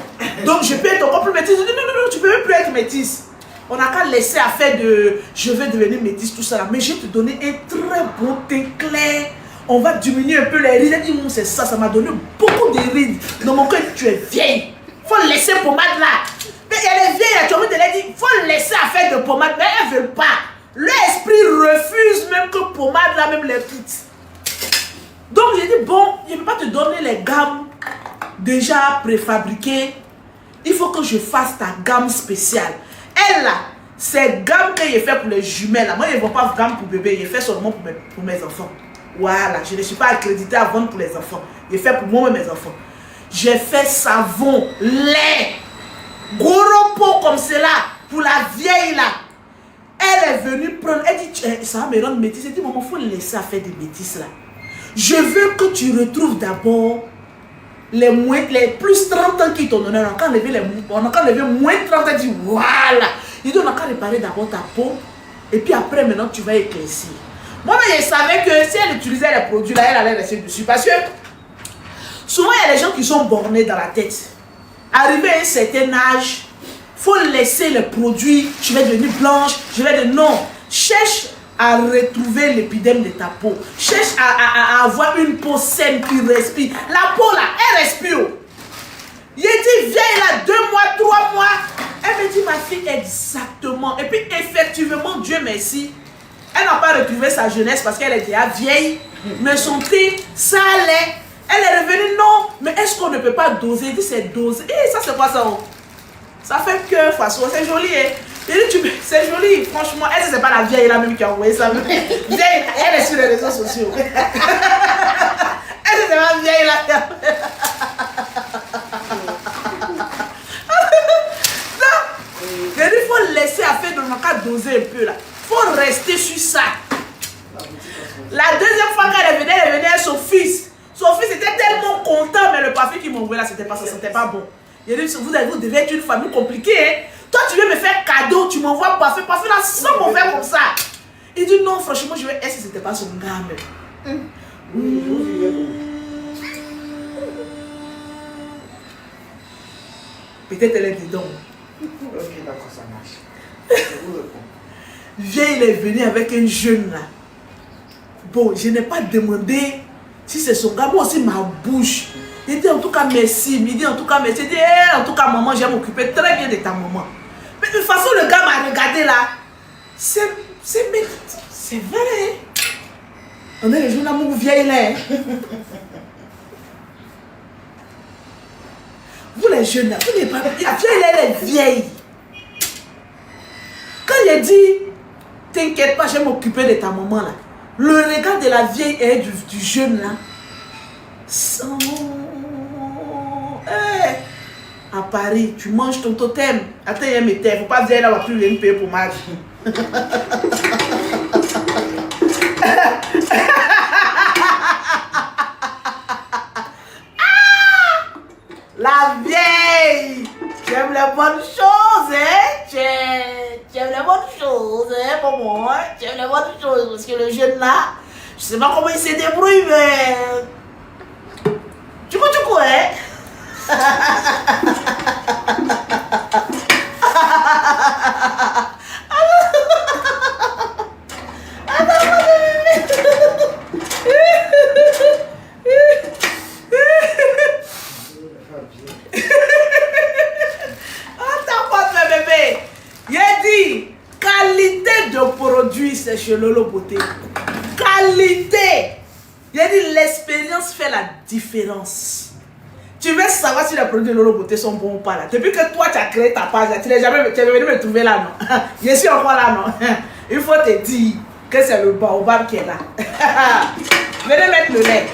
Donc je peux être encore plus métisse. Je dis, non, non, non, tu peux même plus être métisse. On n'a qu'à laisser à faire de je vais devenir métisse, tout ça là. Mais je vais te donner un très bon teint clair. On va diminuer un peu les rides. Elle dit, c'est ça, ça m'a donné beaucoup de rides. Dans mon cœur, tu es vieille. Faut laisser pommade là. Mais elle est vieille, tu as envie de leur dire, faut laisser à faire de pommade. Mais elle ne veut pas. L'esprit refuse même que pommade là, même les quitte. Donc j'ai dit, bon, je ne peux pas te donner les gammes déjà préfabriquées. Il faut que je fasse ta gamme spéciale. Elle là, c'est gamme que j'ai fait pour les jumelles. Moi, je ne vends pas gamme pour bébé, je fais seulement pour mes enfants. Voilà, je ne suis pas accréditée à vendre pour les enfants. Je fais pour moi et mes enfants. J'ai fait savon, lait, gros pot comme cela pour la vieille là. Elle est venue prendre, elle dit, ça va me rendre métisse. Elle dit, maman, il faut laisser à faire des métisses là. Je veux que tu retrouves d'abord les plus 30 ans qui t'ont donné. On a qu'à lever moins 30 ans. Elle dit, voilà. Il dit, on a qu'à réparer d'abord ta peau. Et puis après, maintenant, tu vas éclaircir. Moi, je savais que si elle utilisait les produits là, elle allait rester dessus. Parce que souvent, il y a des gens qui sont bornés dans la tête. Arrivé à un certain âge, il faut laisser les produits. Je vais devenir blanche. Je vais devenir... Non. Cherche à retrouver l'épidème de ta peau. Cherche à avoir une peau saine qui respire. La peau là, elle respire. Il dit, viens là, 2 mois, 3 mois. Elle me dit, ma fille, exactement. Et puis, effectivement, Dieu merci, elle n'a pas retrouvé sa jeunesse parce qu'elle est déjà vieille. Mais son teint, ça allait. Elle est revenue, non. Mais est-ce qu'on ne peut pas doser? Il dit, c'est doser. Et ça, c'est quoi ça? Ça fait que, façon, c'est joli, hein. C'est joli, franchement. Est-ce que c'est pas la vieille là même qui a envoyé ça? Vieille, elle est sur les réseaux sociaux. Est-ce que c'est pas vieille là? Non. Il faut laisser à faire dans le cas doser un peu là. Il faut rester sur ça. La deuxième fois qu'elle est venue avec son fils. Son fils était tellement content, mais le parfum qu'il m'envoyait là, c'était pas ça, c'était pas bon. Il a dit, vous devez être une famille compliquée, hein? Toi, tu veux me faire cadeau, tu m'envoies parfum là, sans mauvais comme ça. Il dit, non, franchement, je vais. Est-ce que c'était pas son gars, même? Peut-être elle est dedans. Ok, d'accord, ça marche. Je vous réponds. Viens, il est venu avec un jeune là. Bon, je n'ai pas demandé si c'est son gars. Moi aussi, ma bouche. Il dit en tout cas merci. Il dit en tout cas merci. Il dit en tout cas, maman, j'ai m'occuper très bien de ta maman. Mais de toute façon, le gars m'a regardé là. C'est vrai. On est les jeunes amours vieilles là. Vous les jeunes là, vous n'êtes pas. La vieille là, elle est vieille. Quand il dit, t'inquiète pas, je vais m'occuper de ta maman là. Le regard de la vieille et du jeune là. Hey, à Paris, tu manges ton totem. Attends, il y a mes terres. Faut pas dire là, on va plus venir payer pour ma vie. La vieille. Tu aimes les bonnes choses, hein? Tu aimes les bonnes choses, hein, pour moi. Tu aimes les bonnes choses. Parce que le jeune là, je sais pas comment il se débrouille, mais... Tu quoi, hein? de produits, c'est chez Lolo Beauté. Qualité. Il a dit l'expérience fait la différence. Tu veux savoir si les produits de Lolo Beauté sont bons ou pas là. Depuis que toi tu as créé ta page, tu n'es jamais venu me trouver là, non. Je suis encore là, non. Il faut te dire que c'est le baobab qui est là. Venez mettre le lait.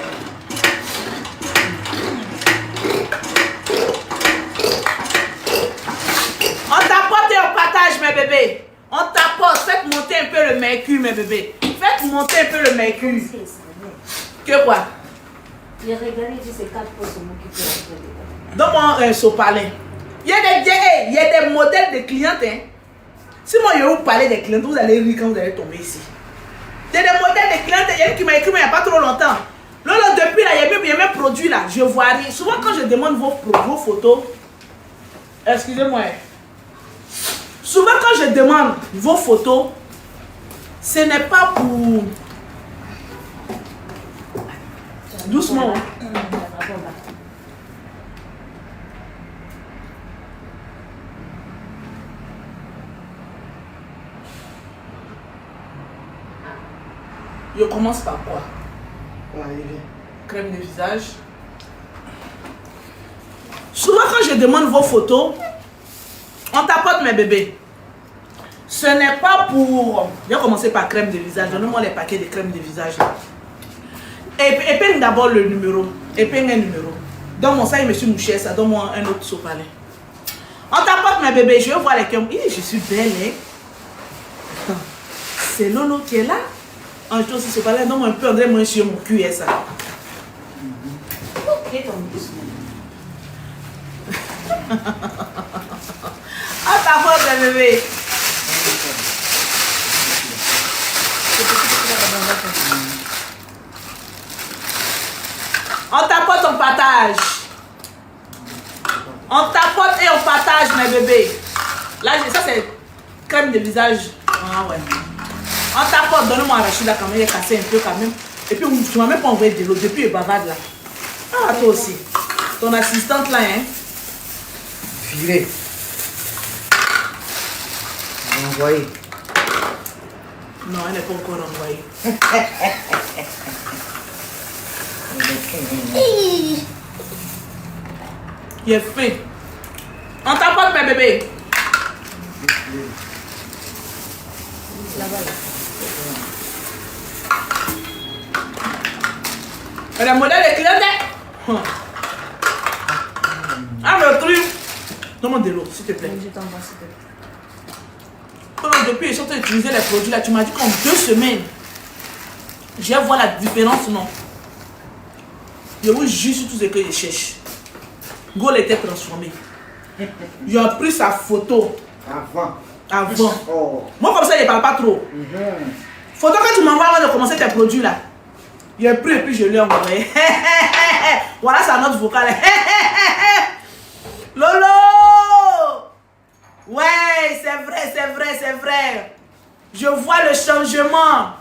On tapote et on partage, mes bébés. On tapote. Faites monter un peu le mercure, mes bébés. Faites monter un peu le mercure. Que quoi? J'ai regardé, c'est 4 postes qui peuvent entrer dedans. Donne-moi un sopalin. Il y a des modèles de clientes. Hein. Si moi je vous parler des clientes, vous allez rire quand vous allez tomber ici. Il y a des modèles de clientes. Il y a une qui m'a écrit mais il n'y a pas trop longtemps. Là, depuis là, il y a même produit là. Je vois rien. Souvent quand je demande vos photos, excusez-moi. Souvent quand je demande vos photos, ce n'est pas pour... Doucement. Je commence par quoi? Crème de visage. Souvent quand je demande vos photos, on tapote mes bébés. Ce n'est pas pour... Je vais commencer par crème de visage. Donnez-moi les paquets de crème de visage. Épingle d'abord le numéro. Épingle un numéro. Donne-moi ça, il me suis mouché ça. Donne-moi un autre sopalin. On tapote mes bébés. Je vais voir les cœurs. Je suis belle, hein. Attends. C'est Lolo qui est là. Un jour aussi sopalin. Donne-moi un peu. On dirait moi sur mon cul, ça. Ok, ton doucement. On tapote mes bébés. On tapote, on partage. On tapote et on partage, mes bébés. Là, ça c'est crème de visage. Ah ouais. On tapote, donne-moi Rachida quand même, il est cassé un peu quand même. Et puis, tu m'as même pas envoyé de l'eau depuis le bavard là. Ah, toi aussi. Ton assistante là, hein. Viré. Envoyé. Non, elle n'est pas encore envoyée. Il est fait. On tapote mes bébés. Et le modèle est clair. Ah, le truc. Donne-moi de l'eau, s'il te plaît. Je t'envoie, s'il te plaît. Depuis, ils sont en train d'utiliser les produits là. Tu m'as dit qu'en 2 semaines, je vais voir la différence, non? Je vous jure sur tout ce que je cherche. Gaulle était transformé. Il a pris sa photo avant. Oh. Moi, comme ça, je ne parle pas trop. Photo que tu m'envoies avant de commencer tes produits là. Il a pris et puis je l'ai envoyé. Voilà sa note vocale. Lolo! Ouais, c'est vrai, c'est vrai, c'est vrai. Je vois le changement.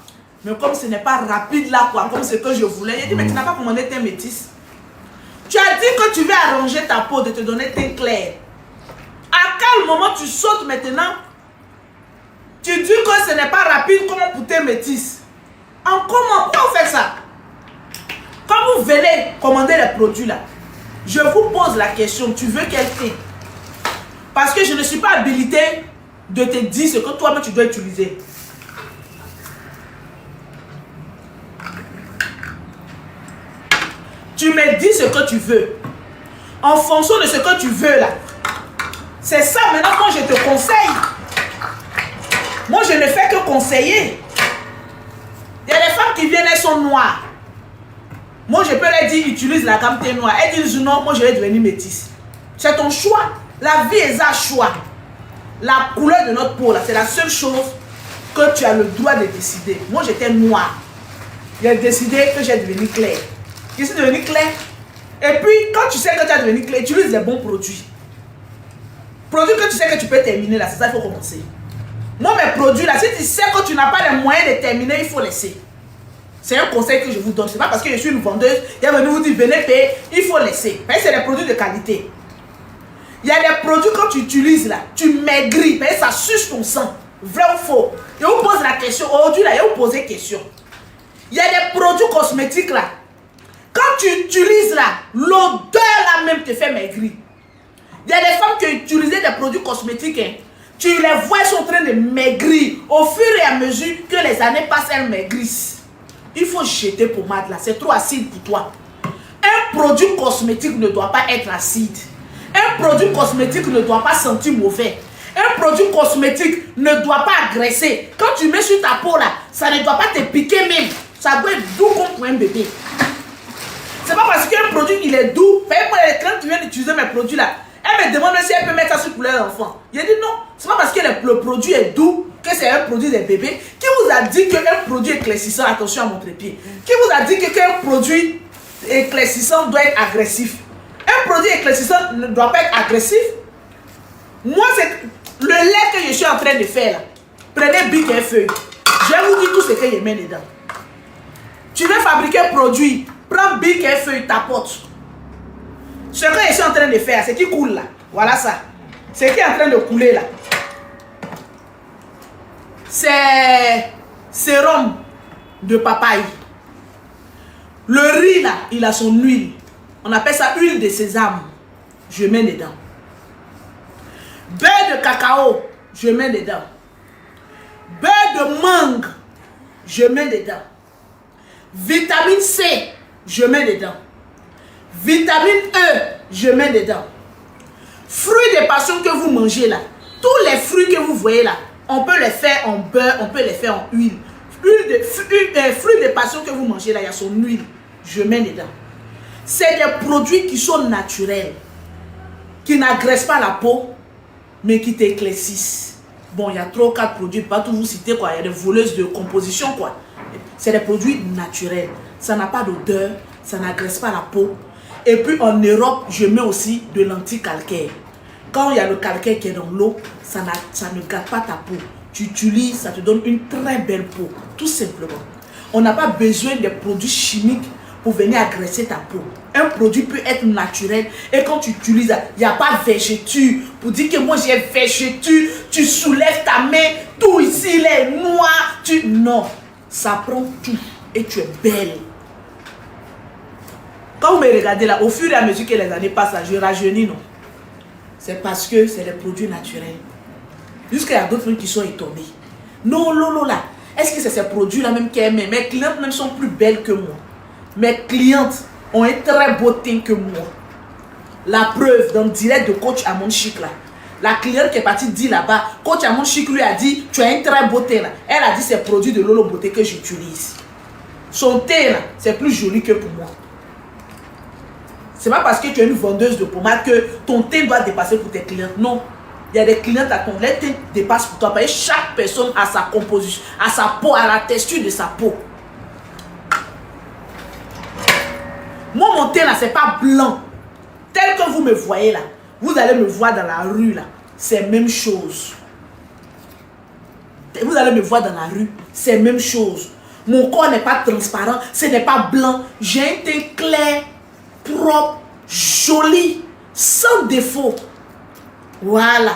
Mais comme ce n'est pas rapide là, quoi, comme ce que je voulais, j'ai dit, mais tu n'as pas commandé tes métis. Tu as dit que tu veux arranger ta peau, de te donner teint clair. À quel moment tu sautes maintenant? Tu dis que ce n'est pas rapide comme pour tes métis. En comment? Pourquoi vous faites ça? Quand vous venez commander les produits là, je vous pose la question, tu veux quel teint? Parce que je ne suis pas habilité de te dire ce que toi-même tu dois utiliser. Tu me dis ce que tu veux. En fonction de ce que tu veux là. C'est ça maintenant quand je te conseille. Moi je ne fais que conseiller. Il y a des femmes qui viennent, elles sont noires. Moi je peux leur dire utilise la gamme teint noir. Elles disent non, moi je vais devenir métisse. C'est ton choix. La vie est un choix. La couleur de notre peau là, c'est la seule chose que tu as le droit de décider. Moi j'étais noire. J'ai décidé que j'ai devenu clair. Je suis devenu clair. Et puis, quand tu sais que tu as devenu clair, utilise les bons produits. Produits que tu sais que tu peux terminer là, c'est ça qu'il faut commencer. Moi, mes produits là, si tu sais que tu n'as pas les moyens de terminer, il faut laisser. C'est un conseil que je vous donne. Ce n'est pas parce que je suis une vendeuse, et elle vous dit venez payer, il faut laisser. Parce que c'est des produits de qualité. Il y a des produits que tu utilises là, tu maigris, parce que ça suce ton sang. Vrai ou faux? Je vous pose la question. Aujourd'hui, là, je vous pose une question. Il y a des produits cosmétiques là. Quand tu utilises là, l'odeur là même te fait maigrir. Il y a des femmes qui utilisaient des produits cosmétiques. Hein. Tu les vois, elles sont en train de maigrir. Au fur et à mesure que les années passent, elles maigrissent. Il faut jeter pommade là. C'est trop acide pour toi. Un produit cosmétique ne doit pas être acide. Un produit cosmétique ne doit pas sentir mauvais. Un produit cosmétique ne doit pas agresser. Quand tu mets sur ta peau là, ça ne doit pas te piquer même. Ça doit être doux comme pour un bébé. C'est pas parce qu'un produit il est doux. Quand tu viens d'utiliser mes produits là, elle me demande si elle peut mettre ça sur pour leur enfant. Il a dit non. C'est pas parce que le produit est doux que c'est un produit des bébés. Qui vous a dit qu'un produit éclaircissant, attention à mon trépied, qui vous a dit qu'un produit éclaircissant doit être agressif? Un produit éclaircissant ne doit pas être agressif. Moi, c'est le lait que je suis en train de faire là. Prenez bic et feuille. Je vais vous dire tout ce que je mets dedans. Tu veux fabriquer un produit, prends bic et feuille, tapote. Ce que je suis en train de faire, c'est qui coule là. Voilà ça. Ce qui est en train de couler là. C'est sérum de papaye. Le riz là, il a son huile. On appelle ça huile de sésame. Je mets dedans. Beurre de cacao, je mets dedans. Beurre de mangue, je mets dedans. Vitamine C, je mets dedans. Vitamine E, je mets dedans. Fruits de passion que vous mangez là, tous les fruits que vous voyez là, on peut les faire en beurre, on peut les faire en huile. Fruits de passion que vous mangez là, il y a son huile, je mets dedans. C'est des produits qui sont naturels, qui n'agressent pas la peau, mais qui t'éclaircissent. Bon, il y a 3 ou 4 produits, pas tout vous citer quoi, il y a des voleuses de composition quoi. C'est des produits naturels, ça n'a pas d'odeur, ça n'agresse pas la peau. Et puis en Europe, je mets aussi de l'anti-calcaire. Quand il y a le calcaire qui est dans l'eau, ça ne gâte pas ta peau. Tu utilises, ça te donne une très belle peau, tout simplement. On n'a pas besoin de produits chimiques pour venir agresser ta peau. Un produit peut être naturel et quand tu utilises, il n'y a pas de végéture. Pour dire que moi j'ai végéture, tu soulèves ta main, tout ici il est noir. Non, ça prend tout et tu es belle. Quand vous me regardez là, au fur et à mesure que les années passent, je rajeunis, non. C'est parce que c'est des produits naturels. Jusqu'à y a d'autres qui sont étonnés. Non, Lolo là, est-ce que c'est ces produits-là même qui aiment? Mes clientes même sont plus belles que moi. Mes clientes ont un très beau teint que moi. La preuve, dans le direct de coach Amon Chic là. La cliente qui est partie dit là-bas, coach Amon Chic lui a dit, tu as un très beau teint là. Elle a dit, c'est produit de Lolo Beauté que j'utilise. Son teint là, c'est plus joli que pour moi. C'est pas parce que tu es une vendeuse de pommade que ton teint doit dépasser pour tes clientes. Non. Il y a des clientes à ton teint dépasse pour toi. Parce que chaque personne a sa composition, a sa peau, a la texture de sa peau. Moi, mon teint là, c'est pas blanc. Tel que vous me voyez là. Vous allez me voir dans la rue là. C'est la même chose. Vous allez me voir dans la rue. C'est la même chose. Mon corps n'est pas transparent. Ce n'est pas blanc. J'ai un teint clair, propre, joli, sans défaut. Voilà.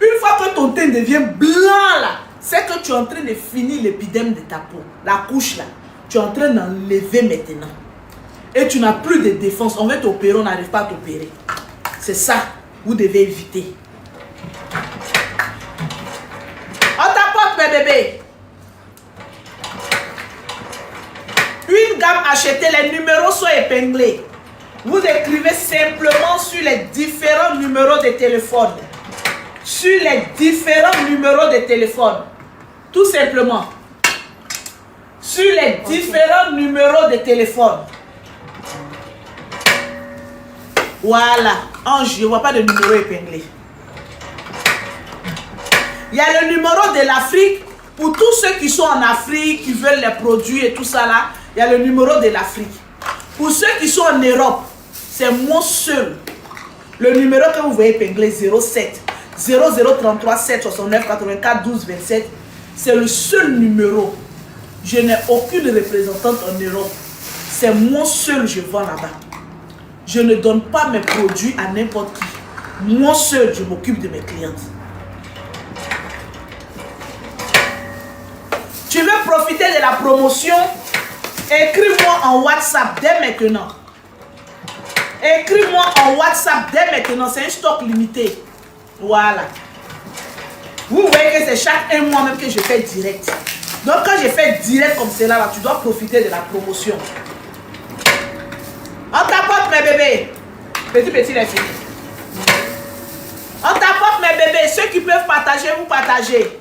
Une fois que ton teint devient blanc là, c'est que tu es en train de finir l'épiderme de ta peau. La couche là, tu es en train d'enlever maintenant. Et tu n'as plus de défense. On veut t'opérer, on n'arrive pas à t'opérer. C'est ça, vous devez éviter. On t'apporte mes bébés. Une gamme achetée, les numéros sont épinglés. Vous écrivez simplement sur les différents numéros de téléphone. Sur les différents numéros de téléphone. Tout simplement. Sur les différents numéros de téléphone. Voilà. Ange, je ne vois pas de numéro épinglé. Il y a le numéro de l'Afrique. Pour tous ceux qui sont en Afrique, qui veulent les produits et tout ça là, il y a le numéro de l'Afrique. Pour ceux qui sont en Europe, c'est moi seul. Le numéro que vous voyez épinglé, 07 0033 769 84 12 27, c'est le seul numéro. Je n'ai aucune représentante en Europe. C'est moi seul, je vends là-bas. Je ne donne pas mes produits à n'importe qui. Moi seul, je m'occupe de mes clientes. Tu veux profiter de la promotion? Écris-moi en WhatsApp dès maintenant. Écris-moi en WhatsApp dès maintenant. C'est un stock limité. Voilà. Vous voyez que c'est chaque un mois même que je fais direct. Donc quand je fais direct comme cela, là, tu dois profiter de la promotion. On t'apporte mes bébés. Petit, les filles. On t'apporte mes bébés. Ceux qui peuvent partager, vous partagez.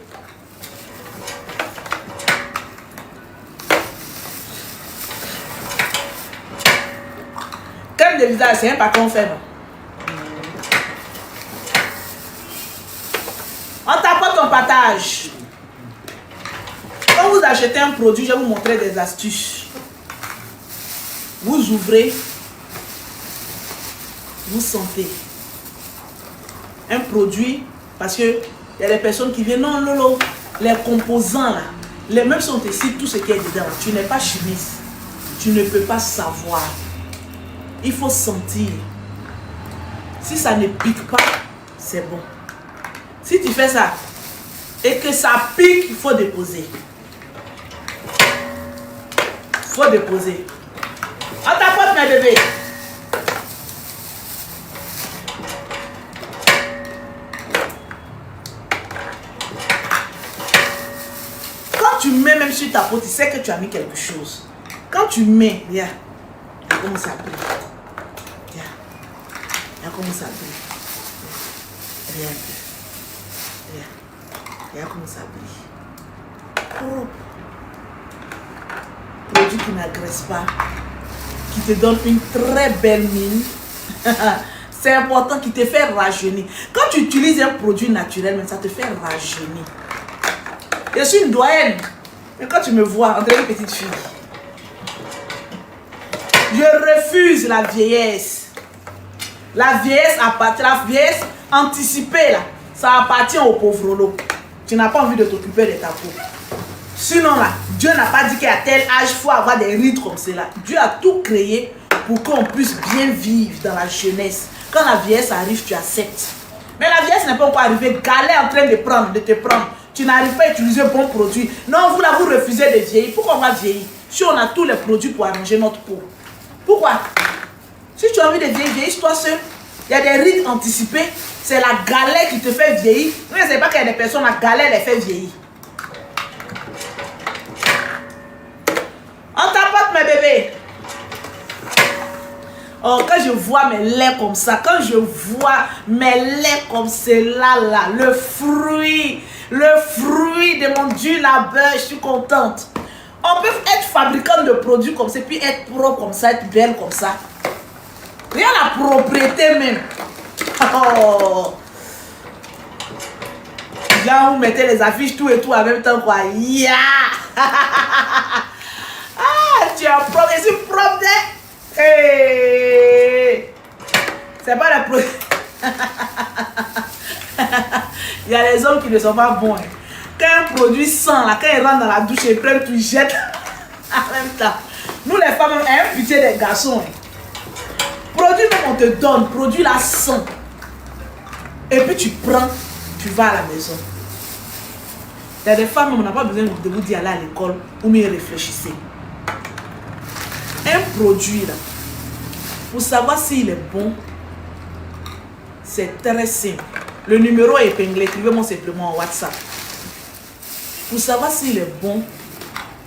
Crème de visage, c'est un patron faible. On t'apporte ton partage. Quand vous achetez un produit, je vais vous montrer des astuces. Vous ouvrez, vous sentez un produit, parce que il y a des personnes qui viennent, non, Lolo, les composants là, les mêmes sont ici, tout ce qui est dedans. Tu n'es pas chimiste, tu ne peux pas savoir. Il faut sentir. Si ça ne pique pas, c'est bon. Si tu fais ça et que ça pique, il faut déposer. Il faut déposer. On t'apporte mes bébés. Quand tu mets même sur ta peau, tu sais que tu as mis quelque chose. Quand tu mets, regarde, regarde comment ça brille. Regarde comment ça brille. Regarde. Regarde comment ça brille. Propre. Produit qui n'agresse pas, qui te donne une très belle mine. C'est important, qui te fait rajeunir. Quand tu utilises un produit naturel, ça te fait rajeunir. Je suis une doyenne. Mais quand tu me vois, on dirait une petite fille. Je refuse la vieillesse. La vieillesse anticipée, là, ça appartient au pauvre lot. Tu n'as pas envie de t'occuper de ta peau. Sinon, là, Dieu n'a pas dit qu'à tel âge, il faut avoir des rides comme cela. Dieu a tout créé pour qu'on puisse bien vivre dans la jeunesse. Quand la vieillesse arrive, tu acceptes. Mais la vieillesse n'est pas encore arrivée. Galère en train de te prendre. Tu n'arrives pas à utiliser un bon produit. Non, vous là, vous refusez de vieillir. Pourquoi on va vieillir? Si on a tous les produits pour arranger notre peau. Pourquoi? Si tu as envie de vieillir, vieillis-toi seul. Il y a des rides anticipées. C'est la galère qui te fait vieillir. Vous ne savez pas qu'il y a des personnes, la galère les fait vieillir. On t'apporte mes bébés. Oh, quand je vois mes laits comme ça, quand je vois mes laits comme cela là, le fruit de mon Dieu là-bas, je suis contente. On peut être fabricant de produits comme ça, puis être propre comme ça, être belle comme ça. Rien la propriété même. Oh. Là, vous mettez les affiches tout et tout en même temps, quoi. Yeah. Ah, tu es propre, je suis propre de... Hey. C'est pas la pro... Il y a les hommes qui ne sont pas bons. Quand un produit sent, là, quand ils rentrent dans la douche, ils prennent tout, ils jettent en même temps. Nous, les femmes, on a un pitié des garçons. Produit même on te donne, produit la sent. Et puis tu prends, tu vas à la maison. Il y a des femmes, on n'a pas besoin de vous dire aller à l'école ou mieux réfléchissez. Un produit là, pour savoir s'il est bon, c'est très simple. Le numéro est épinglé, écrivez-moi simplement en WhatsApp. Pour savoir s'il est bon,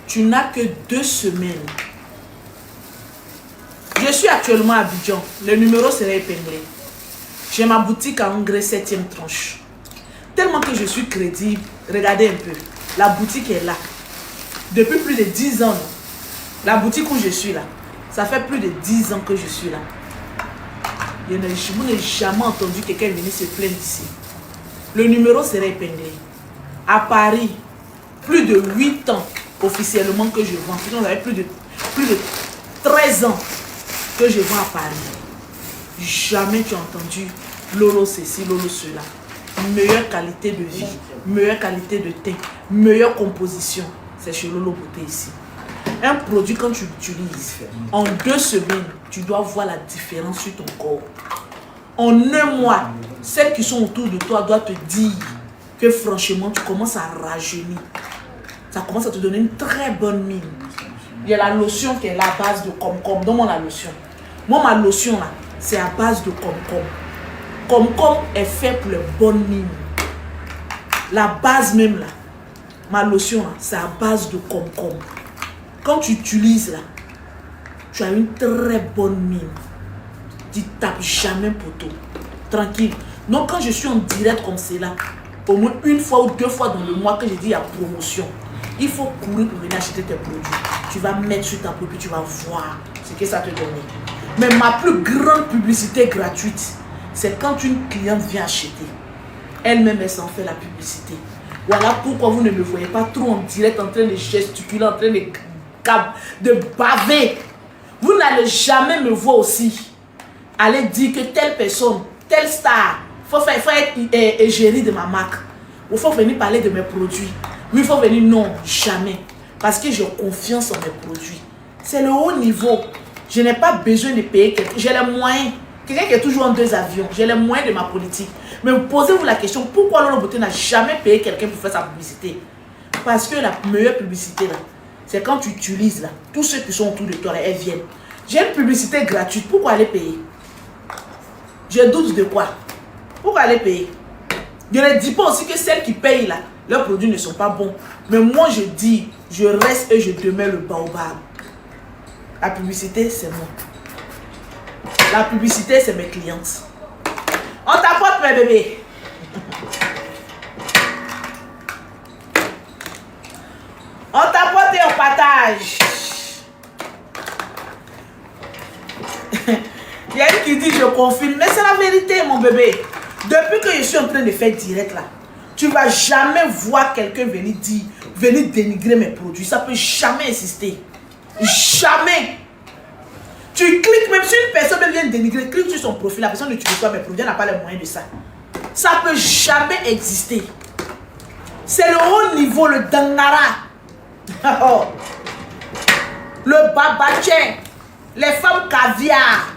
tu n'as que 2 semaines. Je suis actuellement à Abidjan. Le numéro sera épinglé. J'ai ma boutique à Hongrie 7e tranche. Tellement que je suis crédible. Regardez un peu. La boutique est là. Depuis plus de 10 ans. La boutique où je suis là. Ça fait plus de 10 ans que je suis là. Je n'ai jamais entendu quelqu'un venir se plaindre ici. Le numéro sera épinglé. À Paris, plus de 8 ans officiellement que je vends. Sinon, j'avais plus de 13 ans que je vends à Paris. Jamais tu as entendu Lolo ceci, Lolo cela. Meilleure qualité de vie, meilleure qualité de teint, meilleure composition. C'est chez Lolo Beauté ici. Un produit, quand tu l'utilises, en 2 semaines, tu dois voir la différence sur ton corps. En 1 mois, celles qui sont autour de toi doivent te dire que franchement, tu commences à rajeunir. ça commence à te donner une très bonne mine. Il y a la lotion qui est la base de Comcom. Donne-moi la lotion. Moi, ma lotion là, c'est à base de Comcom. Comcom est fait pour les bonnes mines. La base même là, ma lotion là, c'est à base de Comcom. Quand tu utilises là, tu as une très bonne mine. Tu tapes jamais poteau. Tranquille. Donc quand je suis en direct comme c'est là, au moins une fois ou deux fois dans le mois que j'ai dit il y a promotion, il faut courir pour venir acheter tes produits. Tu vas mettre sur ta peau puis tu vas voir ce que ça te donne. Mais ma plus grande publicité gratuite, c'est quand une cliente vient acheter. Elle-même, elle s'en fait la publicité. Voilà pourquoi vous ne me voyez pas trop en direct, en train de gesticuler, en train de baver. Vous n'allez jamais me voir aussi aller dire que telle personne, telle star, il faut être égérie de ma marque. Il faut venir parler de mes produits. Mais il faut venir, non, jamais. Parce que j'ai confiance en mes produits. C'est le haut niveau. Je n'ai pas besoin de payer quelqu'un. J'ai les moyens. Quelqu'un qui est toujours en 2 avions. J'ai les moyens de ma politique. Mais posez-vous la question, pourquoi Lolo Beauté n'a jamais payé quelqu'un pour faire sa publicité? Parce que la meilleure publicité, là, c'est quand tu utilises, là, tous ceux qui sont autour de toi, là, elles viennent. J'ai une publicité gratuite. Pourquoi aller payer? Je doute de quoi? Pourquoi aller payer? Je ne dis pas aussi que celles qui payent, là, leurs produits ne sont pas bons. Mais moi, je dis, je reste et je demeure le baobab. La publicité, c'est moi. La publicité, c'est mes clientes. On t'apporte, mes bébés. On t'apporte et on partage. Il y a une qui dit, je confirme. Mais c'est la vérité, mon bébé. Depuis que je suis en train de faire direct là, tu ne vas jamais voir quelqu'un venir dire, venir dénigrer mes produits. Ça ne peut jamais exister. Jamais. Tu cliques, même si une personne vient dénigrer, clique sur son profil, la personne n'utilise pas mes produits, elle n'a pas les moyens de ça. Ça ne peut jamais exister. C'est le haut niveau, le dangara. Le babaché, les femmes caviar,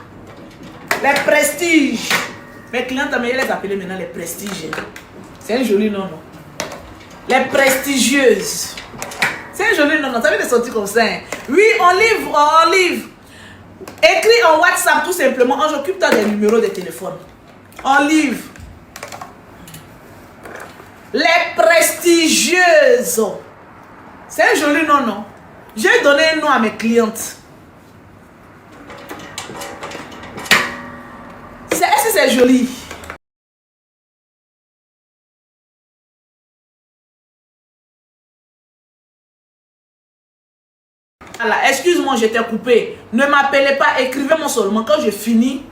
les prestiges. Mes clientes, je les appeler maintenant les prestiges. C'est un joli nom, non? Les prestigieuses. C'est un joli nom, non? Ça vient de sortir comme ça. Hein? Oui, on livre. Écris en WhatsApp tout simplement. J'occupe-toi des numéros de téléphone. On livre. Les prestigieuses. C'est un joli nom, non? J'ai donné un nom à mes clientes. Est-ce que c'est joli? Voilà, excuse-moi, je t'ai coupé. Ne m'appelez pas, écrivez-moi seulement. Quand je finis,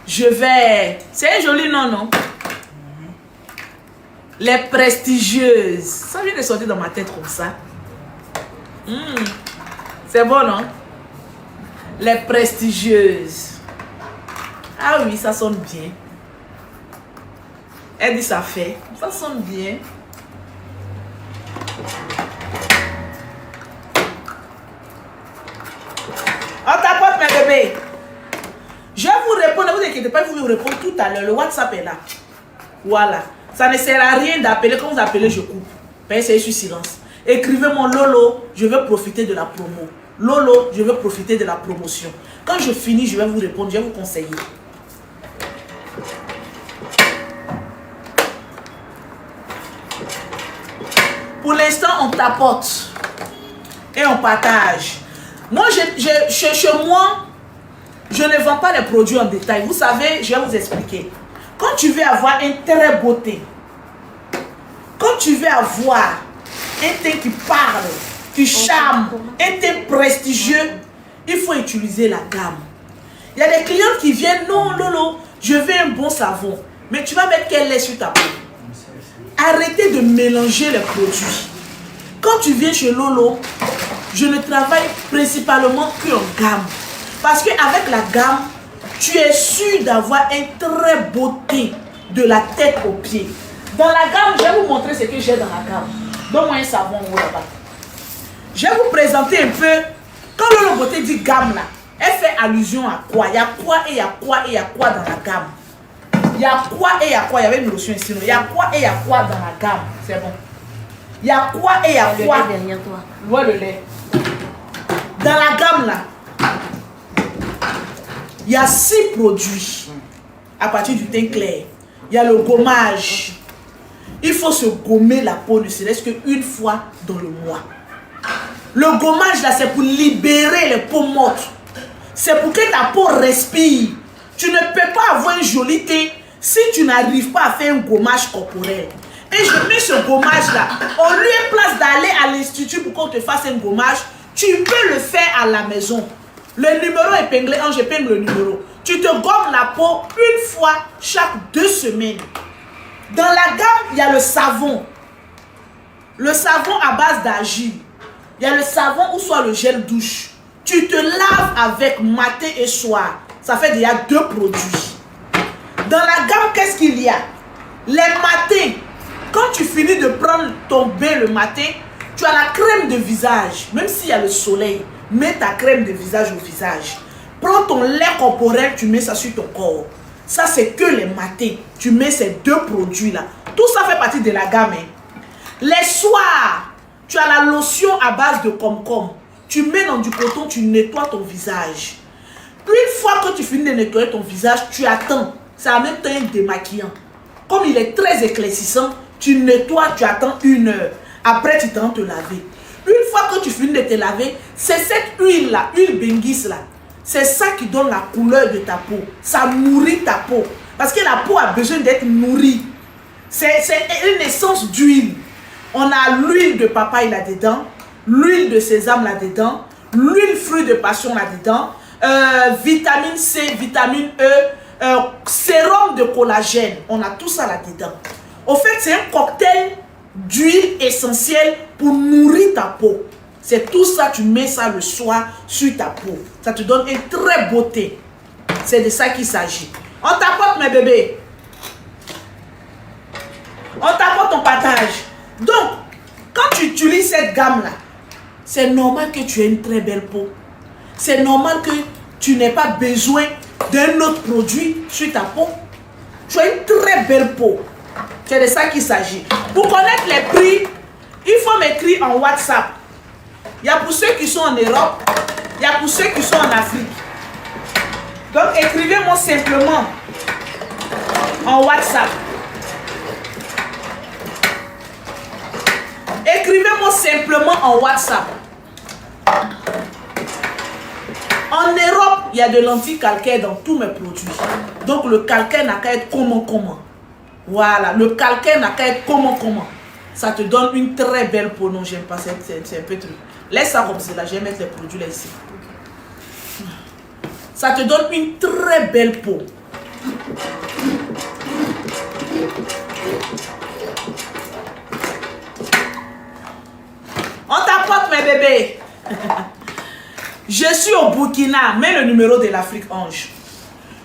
je vais... C'est un joli nom, non? Les prestigieuses. Ça vient de sortir dans ma tête comme ça. C'est bon, non? Les prestigieuses. Ah oui, ça sonne bien. Elle dit ça fait. Ça sonne bien. On t'apporte, mes bébés. Je vais vous répondre. Ne vous inquiétez pas, je vais vous répondre tout à l'heure. Le WhatsApp est là. Voilà. Ça ne sert à rien d'appeler. Quand vous appelez, je coupe. Passez sur silence. Écrivez-moi Lolo, je veux profiter de la promo. Lolo, je veux profiter de la promotion. Quand je finis, je vais vous répondre, je vais vous conseiller. Pour l'instant, on tapote et on partage. Moi, chez moi, je ne vends pas les produits en détail. Vous savez, je vais vous expliquer. Quand tu veux avoir un très beauté, quand tu veux avoir un teint qui parle, qui charme, un teint prestigieux, il faut utiliser la gamme. Il y a des clients qui viennent, non, Lolo, je veux un bon savon. Mais tu vas mettre quel lait sur ta peau? Arrêtez de mélanger les produits. Quand tu viens chez Lolo, je ne travaille principalement qu'en gamme. Parce qu'avec la gamme, tu es sûr d'avoir un très beau teint de la tête aux pieds. Dans la gamme, je vais vous montrer ce que j'ai dans la gamme. Donne-moi un savon là-bas. Je vais vous présenter un peu. Quand Lolo Beauté dit gamme là, elle fait allusion à quoi? Il y a quoi et il y a quoi et il y a quoi dans la gamme? Il y a quoi et il y a quoi? Il y avait une lotion ici. Il y a quoi et il y a quoi dans la gamme? C'est bon. Il y a quoi et il y a quoi? Derrière toi. Vois le lait. Dans la gamme là, il y a 6 produits à partir du teint clair. Il y a le gommage. Il faut se gommer la peau ne serait-ce qu'une fois dans le mois. Le gommage là, c'est pour libérer les peaux mortes. C'est pour que ta peau respire. Tu ne peux pas avoir un joli teint si tu n'arrives pas à faire un gommage corporel. Et je mets ce gommage là. Au lieu et place d'aller à l'institut pour qu'on te fasse un gommage, tu peux le faire à la maison. Le numéro épinglé, j'épingle le numéro. Tu te gommes la peau une fois chaque 2 semaines. Dans la gamme, il y a le savon. Le savon à base d'argile. Il y a le savon ou soit le gel douche. Tu te laves avec matin et soir. Ça fait déjà 2 produits. Dans la gamme, qu'est-ce qu'il y a? Les matins. Quand tu finis de prendre ton bain le matin, tu as la crème de visage. Même s'il y a le soleil, mets ta crème de visage au visage. Prends ton lait corporel, tu mets ça sur ton corps. Ça, c'est que les matins. Tu mets ces 2 produits-là. Tout ça fait partie de la gamme. Hein. Les soirs, tu as la lotion à base de concombre. Tu mets dans du coton, tu nettoies ton visage. Une fois que tu finis de nettoyer ton visage, tu attends. C'est en même temps démaquillant. Comme il est très éclaircissant, tu nettoies, tu attends 1 heure. Après, tu t'en te laver. Une fois que tu finis de te laver, c'est cette huile-là, huile Benguis là. C'est ça qui donne la couleur de ta peau. Ça nourrit ta peau. Parce que la peau a besoin d'être nourrie. C'est une essence d'huile. On a l'huile de papaye là-dedans, l'huile de sésame là-dedans, l'huile fruit de passion là-dedans, vitamine C, vitamine E, sérum de collagène. On a tout ça là-dedans. Au fait, c'est un cocktail d'huile essentielle pour nourrir ta peau. C'est tout ça, tu mets ça le soir sur ta peau. Ça te donne une très beauté. C'est de ça qu'il s'agit. On t'apporte mes bébés. On t'apporte ton partage. Donc, quand tu utilises cette gamme-là, c'est normal que tu aies une très belle peau. C'est normal que tu n'aies pas besoin d'un autre produit sur ta peau. Tu as une très belle peau. C'est de ça qu'il s'agit. Pour connaître les prix, il faut m'écrire en WhatsApp. Il y a pour ceux qui sont en Europe, il y a pour ceux qui sont en Afrique. Donc, écrivez-moi simplement en WhatsApp. Écrivez-moi simplement en WhatsApp. En Europe, il y a de l'anti-calcaire dans tous mes produits. Donc, le calcaire n'a qu'à être comment. Voilà, le calcaire n'a qu'à être comment. Ça te donne une très belle peau. Non, j'aime pas, c'est un peu truc. Laisse ça comme cela, je vais mettre les produits là ici. Ça te donne une très belle peau. On t'apporte mes bébés. Je suis au Burkina, mets le numéro de l'Afrique, Ange.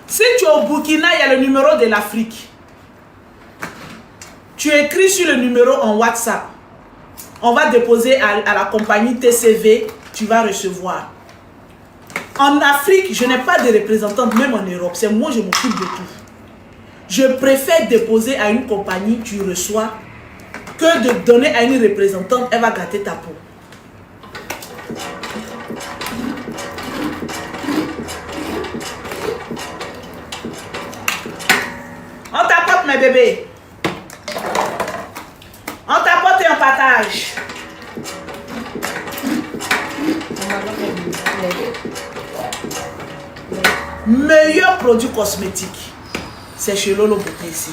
Si tu es au Burkina, il y a le numéro de l'Afrique. Tu écris sur le numéro en WhatsApp. On va déposer à la compagnie TCV, tu vas recevoir. En Afrique, je n'ai pas de représentante, même en Europe. C'est moi, je m'occupe de tout. Je préfère déposer à une compagnie, tu reçois, que de donner à une représentante, elle va gâter ta peau. On t'apporte mes bébés. On t'apporte et on partage. Meilleur produit cosmétique, c'est chez Lolo Beauté ici.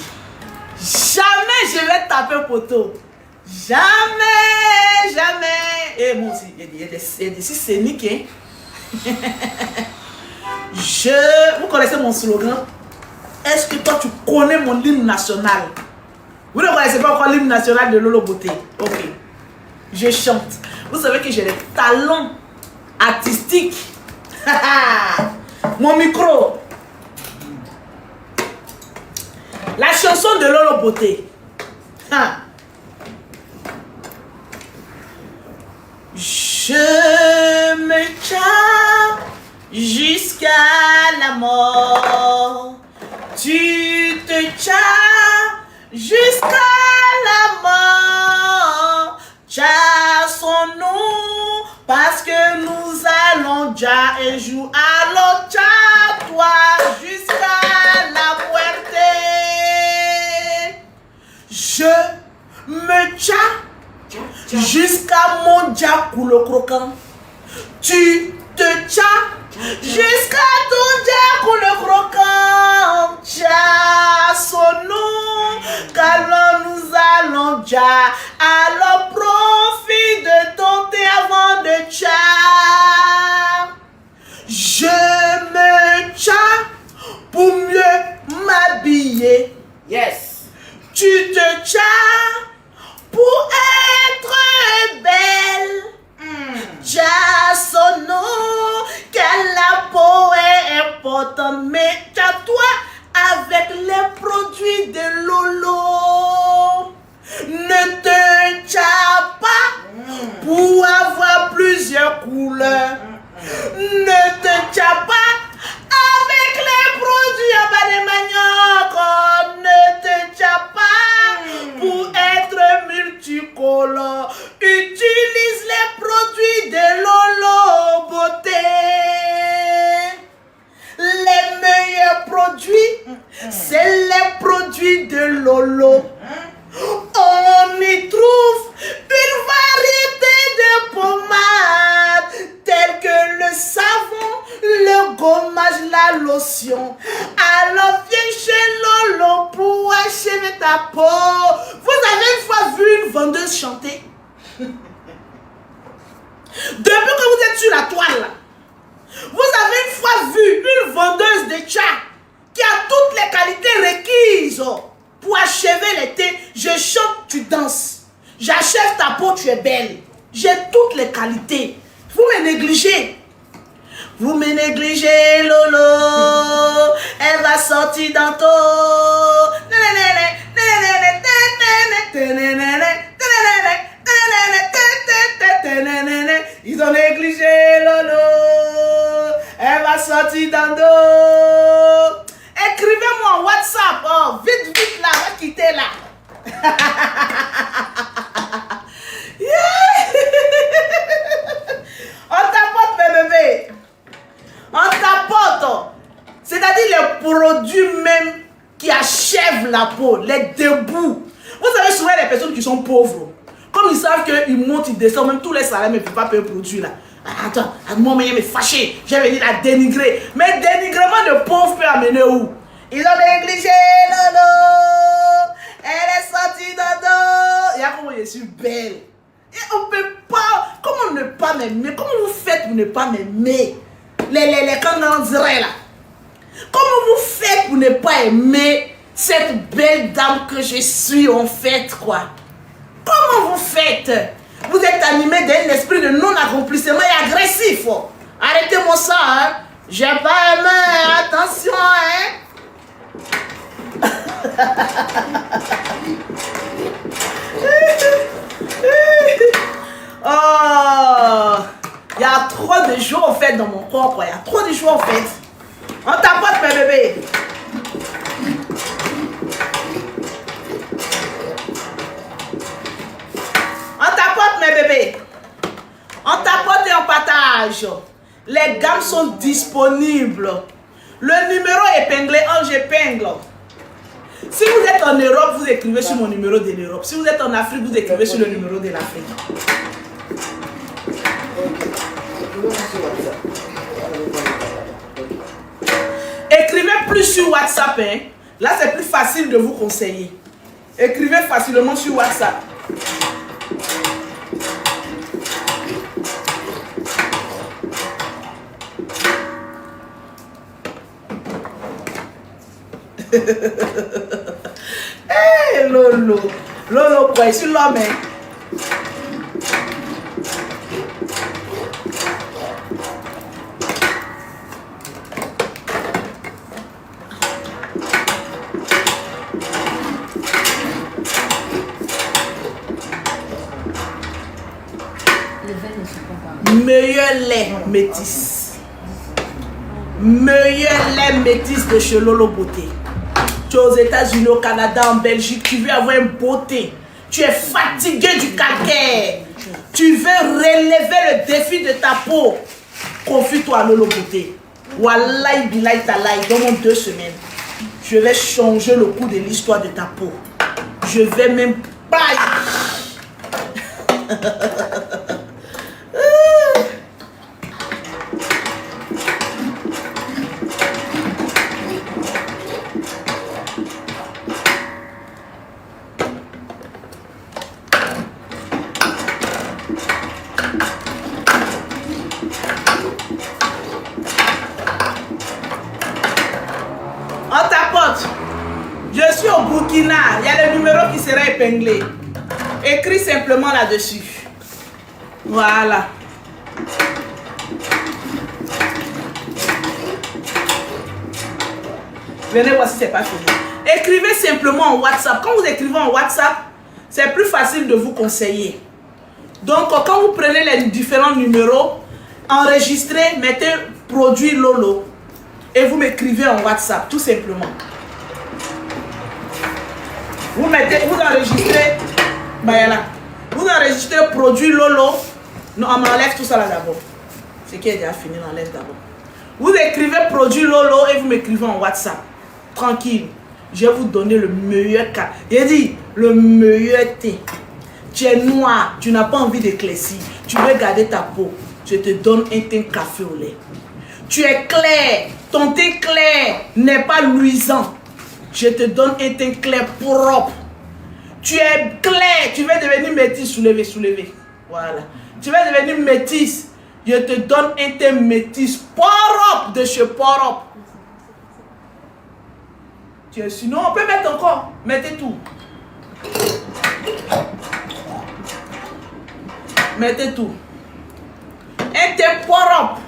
Jamais je vais taper poteau. Jamais. Et moi aussi, il y a des scéniques. Hein? Vous connaissez mon slogan? Est-ce que toi tu connais mon hymne national? Vous ne connaissez pas encore l'hymne national de Lolo Beauté? Ok. Je chante. Vous savez que j'ai des talents artistiques. Mon micro. La chanson de Lolo Beauté. Je me tiens jusqu'à la mort. Tu te tiens jusqu'à la mort. Parce que nous allons déjà un jour à l'ochatoire jusqu'à la muerte. Je me tiens jusqu'à mon diacoule croquant. Tu te tiens jusqu'à ton diacoule croquant. Tcha son nom, car nous allons déjà à le profit de tenter avant de tcha. Je me tiens pour mieux m'habiller. Yes. Tu te tiens pour être belle. Tcha son nom, car la peau est importante. Mais tiens-toi avec les produits de Lolo. Ne te tiens pas pour avoir plusieurs couleurs. Ne te tiens pas avec les produits à bas de manioc. Ne te tiens pas pour être multicolore. Utilise les produits de Lolo Beauté. Les meilleurs produits, c'est les produits de Lolo. On y trouve une variété de pommades telles que le savon, le gommage, la lotion. Alors viens chez Lolo pour achever ta peau. Vous avez une fois vu une vendeuse chanter? Depuis que vous êtes sur la toile, là, vous avez une fois vu une vendeuse de tcha qui a toutes les qualités requises pour achever l'été. Je chante, tu danses. J'achève ta peau, tu es belle. J'ai toutes les qualités. Vous me négligez. Vous me négligez, Lolo. Elle va sortir tantôt. Ils ont négligé Lolo. Elle va sortir dans dos. Écrivez-moi en WhatsApp. Oh, vite, vite là. On va quitter là. On tapote, mes bébés. On tapote. C'est-à-dire les produits même qui achèvent la peau, les débouts. Vous savez souvent les personnes qui sont pauvres. Comme ils savent qu'ils montent, ils descendent, même tous les salaires ne peuvent pas payer le produit là. Attends, moi, je me fâché, je vais venir la dénigrer. Mais dénigrement de pauvres peut amener où? Ils ont négligé Lolo. Elle est sortie d'Ado. Il y a comment je suis belle. Et on ne peut pas. Comment ne pas m'aimer? Comment vous faites pour ne pas m'aimer? Les cangandirais là. Comment vous faites pour ne pas aimer cette belle dame que je suis en fait quoi? Comment vous faites? Vous êtes animé d'un esprit de non-accomplissement et agressif. Arrêtez-moi ça, hein. J'ai pas aimé, attention, hein. Oh, il y a trop de jours en fait dans mon corps, quoi. Il y a trop de jours en fait. On tapote, mes bébés. On tapote, mes bébés. On tapote et on partage. Les gammes sont disponibles. Le numéro épinglé, j'épingle. Si vous êtes en Europe, vous écrivez sur mon numéro de l'Europe. Si vous êtes en Afrique, vous écrivez sur le numéro de l'Afrique. Écrivez plus sur WhatsApp. Hein. Là, c'est plus facile de vous conseiller. Écrivez facilement sur WhatsApp. Hey, Lolo. Lolo, quoi, sur l'homme. Hein. Meilleur lait métis. Meilleur lait métis de chez Lolo Beauté. Tu es aux États-Unis, au Canada, en Belgique, tu veux avoir une beauté. Tu es fatigué du calcaire. Tu veux relever le défi de ta peau. Confie-toi à Lolo Beauté. Wallahi billahi talahi, dans mon 2 semaines, je vais changer le cours de l'histoire de ta peau. Je vais même pas... On tapote. Je suis au Burkina. Il y a le numéro qui sera épinglé. Écris simplement là-dessus. Voilà. Venez voir si c'est pas fini. Écrivez simplement en WhatsApp. Quand vous écrivez en WhatsApp, c'est plus facile de vous conseiller. Donc, quand vous prenez les différents numéros, enregistrez, mettez produit Lolo. Et vous m'écrivez en WhatsApp, tout simplement. Vous enregistrez, Bayala. Vous enregistrez produit Lolo. Non, on enlève tout ça là d'abord. Ce qui est déjà fini, on enlève d'abord. Vous écrivez produit Lolo et vous m'écrivez en WhatsApp. Tranquille. Je vais vous donner le meilleur cas. J'ai dit, le meilleur thé. Tu es noir, tu n'as pas envie d'éclaircir. Tu veux garder ta peau. Je te donne un thé café au lait. Tu es clair, ton teint clair n'est pas luisant. Je te donne un teint clair propre. Tu es clair, tu veux devenir métisse, soulever. Voilà. Tu veux devenir métisse. Je te donne un teint métisse propre de chez propre. Sinon, on peut mettre encore. Mettez tout. Mettez tout. Un teint propre.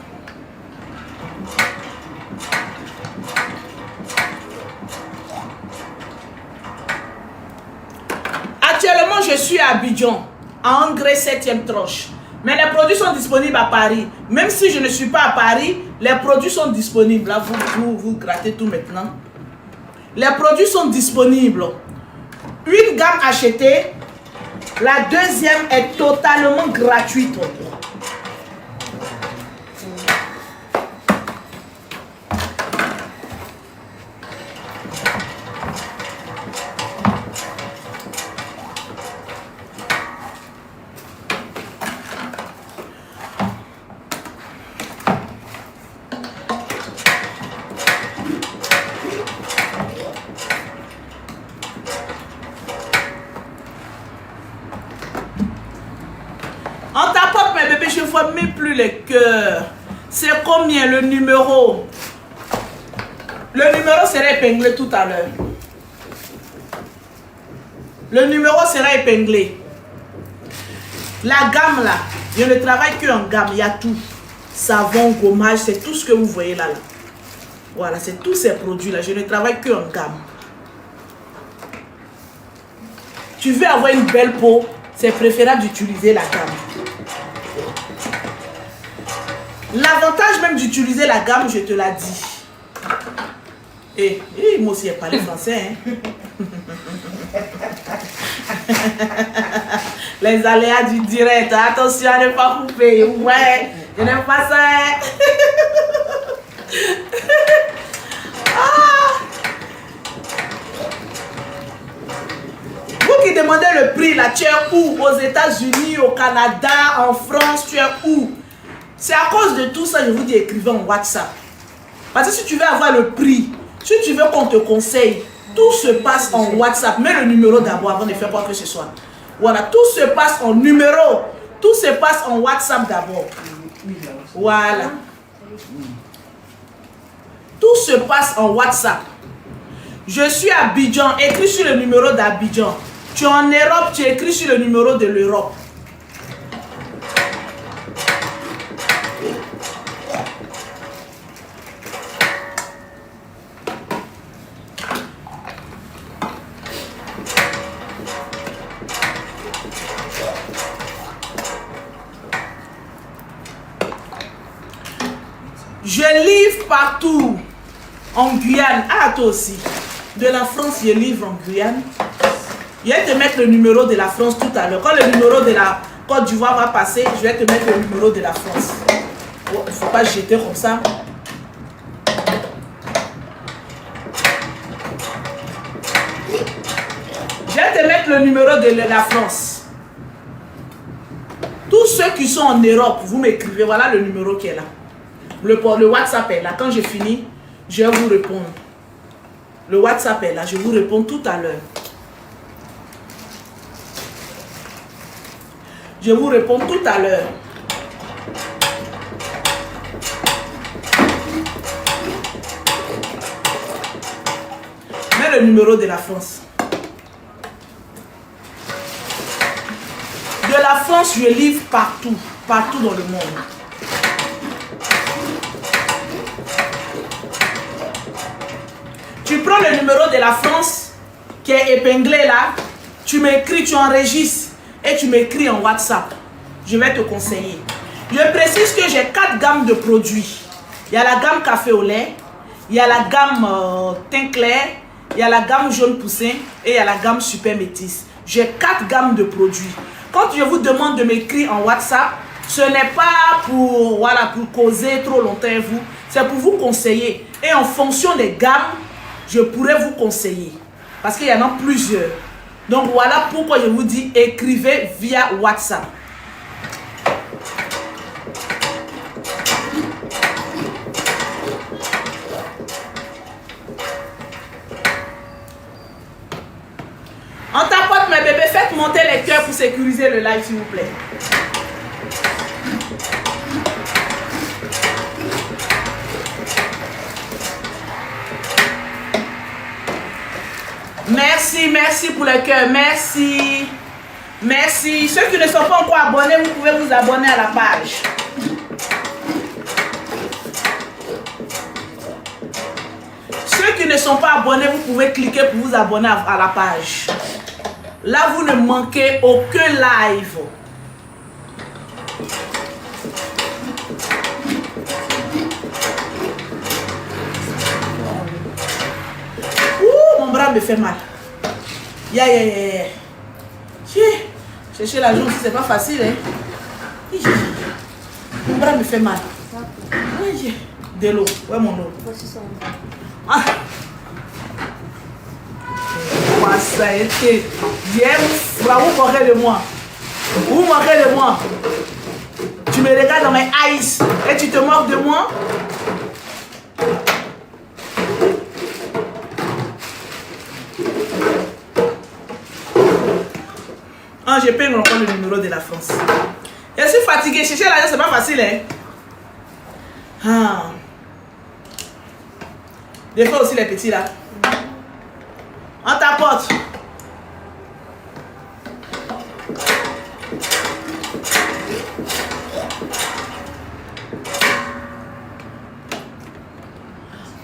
Actuellement, je suis à Abidjan, à Angré 7e tranche. Mais les produits sont disponibles à Paris. Même si je ne suis pas à Paris, les produits sont disponibles. Là, vous grattez tout maintenant. Les produits sont disponibles. Une gamme achetée, la deuxième est totalement gratuite. On tapote mes bébés, je ne vois même plus les cœurs. C'est combien le numéro? Le numéro sera épinglé tout à l'heure. Le numéro sera épinglé. La gamme là, je ne travaille que en gamme, il y a tout. Savon, gommage, c'est tout ce que vous voyez là. Voilà, c'est tous ces produits là, je ne travaille que en gamme. Tu veux avoir une belle peau, c'est préférable d'utiliser la gamme. L'avantage même d'utiliser la gamme, je te l'ai dit. Et moi aussi, j'ai parlé français. Hein? Les aléas du direct. Attention à ne pas couper. Ouais, je n'aime pas ça. Hein? Vous qui demandez le prix, là, tu es où? Aux États-Unis, au Canada, en France, tu es où? C'est à cause de tout ça, je vous dis, écrivez en WhatsApp. Parce que si tu veux avoir le prix, si tu veux qu'on te conseille, tout se passe en WhatsApp. Mets le numéro d'abord avant de faire quoi que ce soit. Voilà, tout se passe en numéro. Tout se passe en WhatsApp d'abord. Voilà. Tout se passe en WhatsApp. Je suis à Abidjan, écris sur le numéro d'Abidjan. Tu es en Europe, tu écris sur le numéro de l'Europe. Je livre partout. En Guyane. Ah, toi aussi. De la France, je livre en Guyane. Je vais te mettre le numéro de la France tout à l'heure. Quand Côte d'Ivoire va passer, je vais te mettre le numéro de la France. Il ne faut pas jeter comme ça. Je vais te mettre le numéro de la France. Tous ceux qui sont en Europe, vous m'écrivez, voilà le numéro qui est là. Le WhatsApp est là. Quand j'ai fini, je vais vous répondre. Le WhatsApp est là, je vous réponds tout à l'heure. Je vous réponds tout à l'heure. Mets le numéro de la France. De la France, je livre partout, partout dans le monde. Tu prends le numéro de la France qui est épinglé là, tu m'écris, tu enregistres et tu m'écris en WhatsApp. Je vais te conseiller. Je précise que j'ai 4 gammes de produits. Il y a la gamme café au lait, il y a la gamme teint clair, il y a la gamme jaune poussin et il y a la gamme super métisse. J'ai 4 gammes de produits. Quand je vous demande de m'écrire en WhatsApp, ce n'est pas pour, voilà, pour causer trop longtemps avec vous, c'est pour vous conseiller. Et en fonction des gammes, je pourrais vous conseiller. Parce qu'il y en a plusieurs. Donc voilà pourquoi je vous dis écrivez via WhatsApp. On tapote mes bébés, faites monter les cœurs pour sécuriser le live s'il vous plaît. Merci, merci pour le cœur, merci. Merci. Ceux qui ne sont pas encore abonnés, vous pouvez vous abonner à la page. Ceux qui ne sont pas abonnés, vous pouvez cliquer pour vous abonner à la page. Là, vous ne manquez aucun live. Ouh, mon bras me fait mal. Chercher la joue aussi, c'est pas facile. Hein? Mon bras me fait mal. De l'eau. Ouais, mon eau. Ah. Ça a été. Vous moquez de moi. Vous moquez de moi. Tu me regardes dans mes eyes et tu te moques de moi. Ah, je peux encore le numéro de la France. Je suis fatiguée. Chercher l'argent, c'est pas facile. Hein? Ah. Des fois aussi les petits là. On tapote.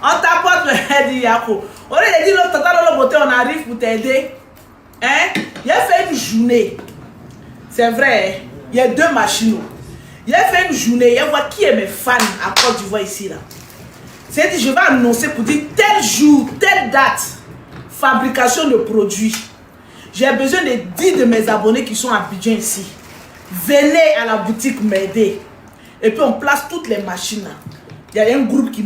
On tapote, me dit Yako. On a dit l'autre tata, l'autre beauté, on arrive pour t'aider. Hein? Il a fait une journée. C'est vrai, il y a 2 machines. Il a fait une journée, il y a voir qui est mes fans à Côte d'Ivoire ici là. C'est dit, je vais annoncer pour dire tel jour, telle date. Fabrication de produits. J'ai besoin de 10 de mes abonnés qui sont à Abidjan ici. Venez à la boutique m'aider. Et puis on place toutes les machines là. Il y a un groupe qui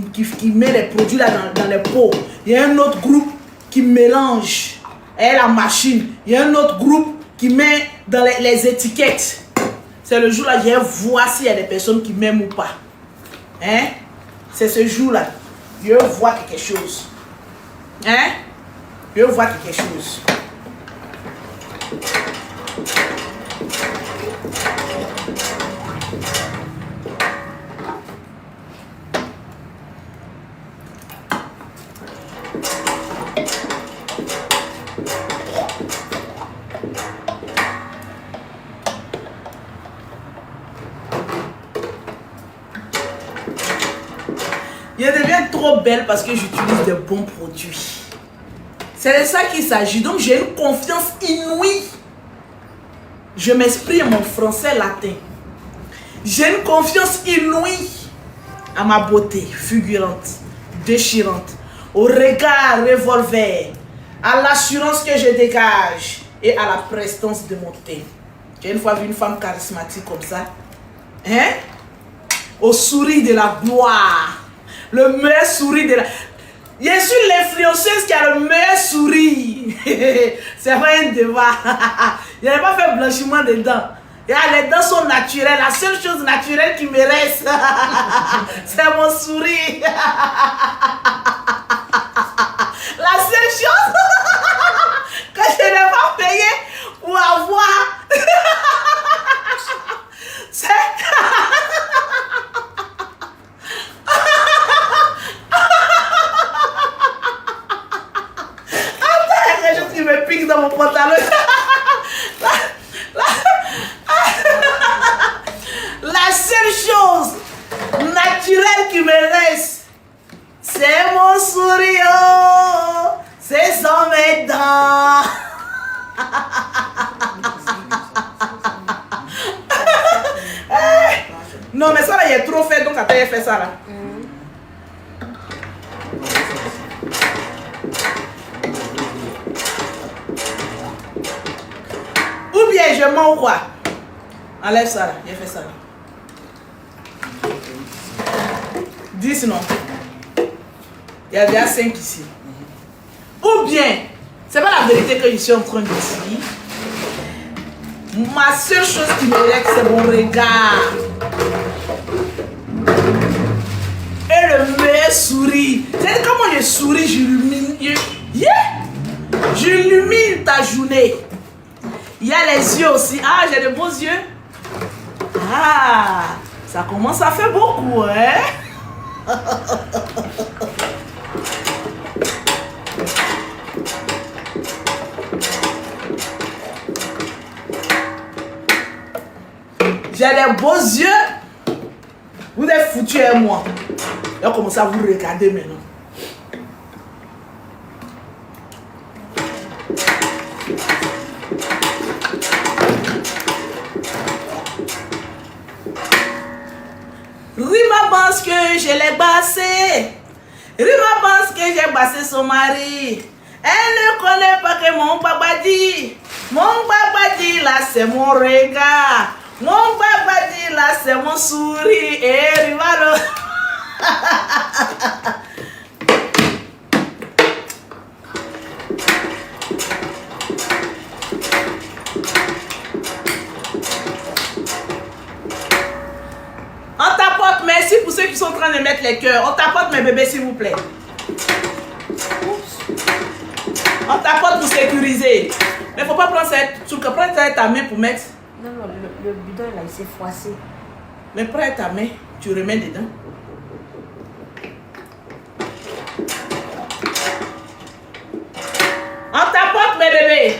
met les produits là dans les pots. Il y a un autre groupe qui mélange la machine. Il y a un autre groupe qui met dans les étiquettes. C'est le jour là, je vais voir s'il y a des personnes qui m'aiment ou pas. Hein? C'est ce jour là. Je vais voir quelque chose. Hein? Je vois quelque chose. Je deviens trop belle parce que j'utilise de bons produits. C'est de ça qu'il s'agit. Donc j'ai une confiance inouïe. Je m'exprime en français latin. J'ai une confiance inouïe à ma beauté fulgurante, déchirante, au regard revolver, à l'assurance que je dégage et à la prestance de mon teint. Tu as une fois vu une femme charismatique comme ça? Hein? Au sourire de la gloire. Le meilleur sourire de la... Je suis l'influenceuse qui a le meilleur sourire. C'est pas un débat. Je n'ai pas fait blanchiment des dents. Et les dents sont naturelles. La seule chose naturelle qui me reste, c'est mon sourire. La seule chose que je n'ai pas payé pour avoir, c'est... Attends, il y a quelque chose qui me pique dans mon pantalon. La seule chose naturelle qui me reste, c'est mon sourire, c'est sans mes dents. Non, mais ça là, il est trop fait, donc attends, il fait ça là. Ou bien je mens ou quoi? Enlève ça là, il fait ça là. 10 non. Il y a déjà 5 ici. Ou bien, c'est pas la vérité que je suis en train de dire. Ma seule chose qui me reste, c'est mon regard. Et le meilleur sourire. C'est comment je souris, j'illumine. J'illumine ta journée. Il y a les yeux aussi. Ah, j'ai de beaux yeux. Ah, ça commence à faire beaucoup, hein? J'ai des beaux yeux. Vous êtes foutus à moi. Je vais commencer à vous regarder maintenant. Rima pense que je l'ai bassé. Rima pense que j'ai bassé son mari. Elle ne connaît pas que mon papa dit. Mon papa dit là c'est mon regard. Mon papa dit là c'est mon sourire. Et Rima le... On tapote, merci pour ceux qui sont en train de mettre les cœurs. On tapote mes bébés s'il vous plaît. On tapote pour sécuriser. Mais il ne faut pas prendre cette truc. Prends ta main pour mettre. Non, non, le bidon là, il s'est froissé. Mais prends ta main, tu remets dedans. On tapote mes bébés.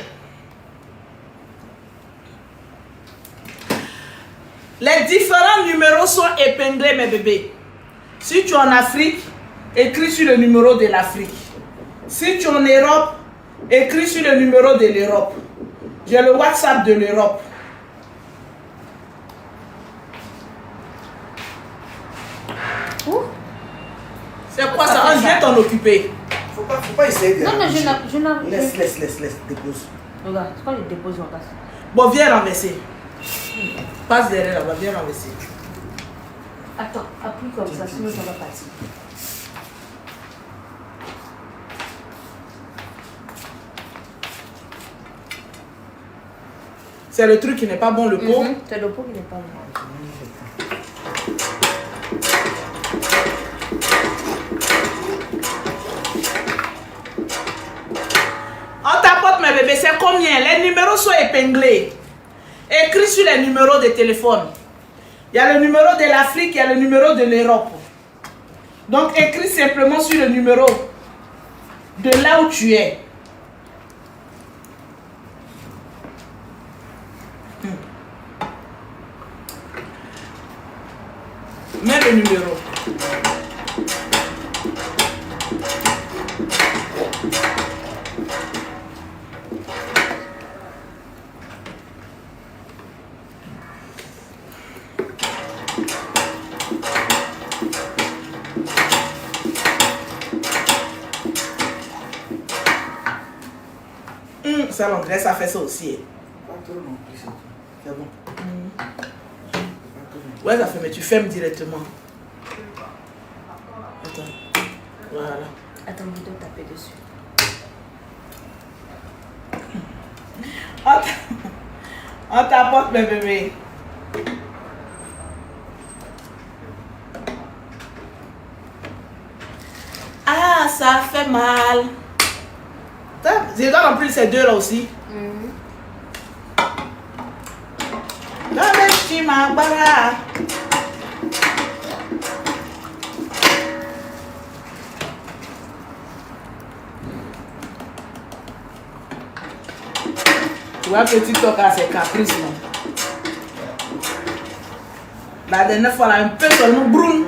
Les différents numéros sont épinglés, mes bébés. Si tu es en Afrique, écris sur le numéro de l'Afrique. Si tu es en Europe, écris sur le numéro de l'Europe. J'ai le WhatsApp de l'Europe. C'est quoi ça? Je vais t'en occuper. Faut pas essayer de... Non, non, je n'ai... Laisse, dépose. Regarde, c'est quoi je dépose en place? Bon, viens renverser. Passe derrière là-bas, viens renverser. Attends, appuie comme ça, sinon ça va partir. C'est le truc qui n'est pas bon, le pot. C'est le pot qui n'est pas bon. On tapote mes bébés, c'est combien? Les numéros sont épinglés. Écris sur les numéros de téléphone. Il y a le numéro de l'Afrique, il y a le numéro de l'Europe. Donc écris simplement sur le numéro de là où tu es. Mets le numéro. Ça, l'André, ça fait ça aussi. Pas trop non plus. C'est bon. Ouais, ça fait, mais tu fermes directement. Attends. Voilà. Attends, on doit taper dessus. On t'apporte mes bébés. Ah, ça fait mal. Je dois remplir ces deux là aussi. Tu vois, petit toc à ses caprices. Non? La dernière fois, là, un peu seulement broum.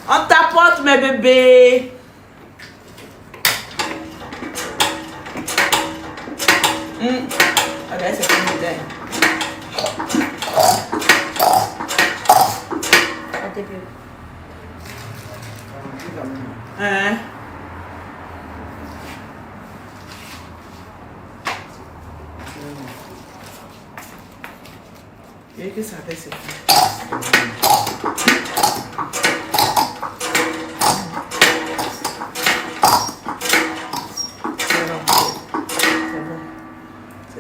On t'apporte mes bébés. Allez, c'est une idée. Hein? Et que ça fait c'est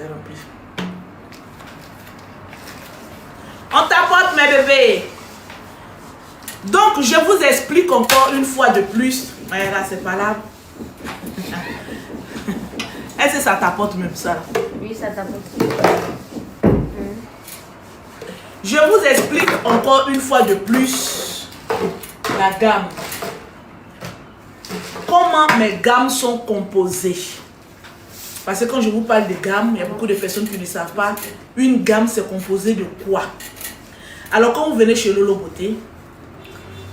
rempli. On t'apporte mes bébés. Donc je vous explique encore une fois de plus. Ouais, là c'est pas là. Est-ce que ça t'apporte même ça? Oui, ça t'apporte. Je vous explique encore une fois de plus la gamme. Comment mes gammes sont composées. Parce que quand je vous parle de gamme, il y a beaucoup de personnes qui ne savent pas. Une gamme, c'est composé de quoi? Alors quand vous venez chez Lolo Beauté,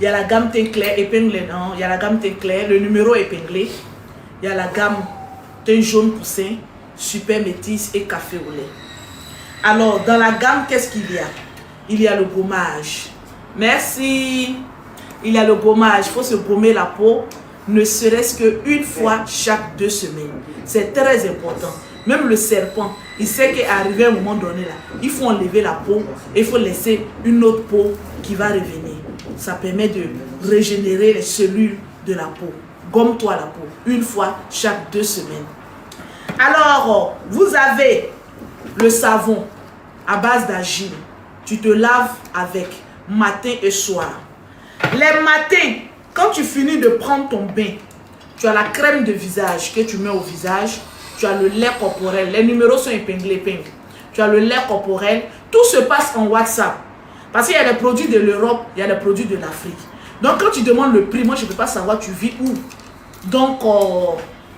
il y a la gamme teint clair, épinglé, non, il y a la gamme teint clair, le numéro épinglé. Il y a la gamme teint jaune poussin, super métis et café au lait. Alors, dans la gamme, qu'est-ce qu'il y a? Il y a le gommage. Merci. Il y a le gommage. Il faut se gommer la peau, ne serait-ce qu'une fois chaque 2 semaines. C'est très important. Même le serpent, il sait qu'arrivé à un moment donné, là, il faut enlever la peau et il faut laisser une autre peau qui va revenir. Ça permet de régénérer les cellules de la peau. Gomme-toi la peau une fois chaque 2 semaines. Alors, vous avez le savon à base d'argile. Tu te laves avec matin et soir. Les matins, quand tu finis de prendre ton bain, tu as la crème de visage que tu mets au visage. Tu as le lait corporel. Les numéros sont épinglés. Tu as le lait corporel. Tout se passe en WhatsApp. Parce qu'il y a des produits de l'Europe, il y a des produits de l'Afrique. Donc quand tu demandes le prix, moi je ne peux pas savoir tu vis où. Donc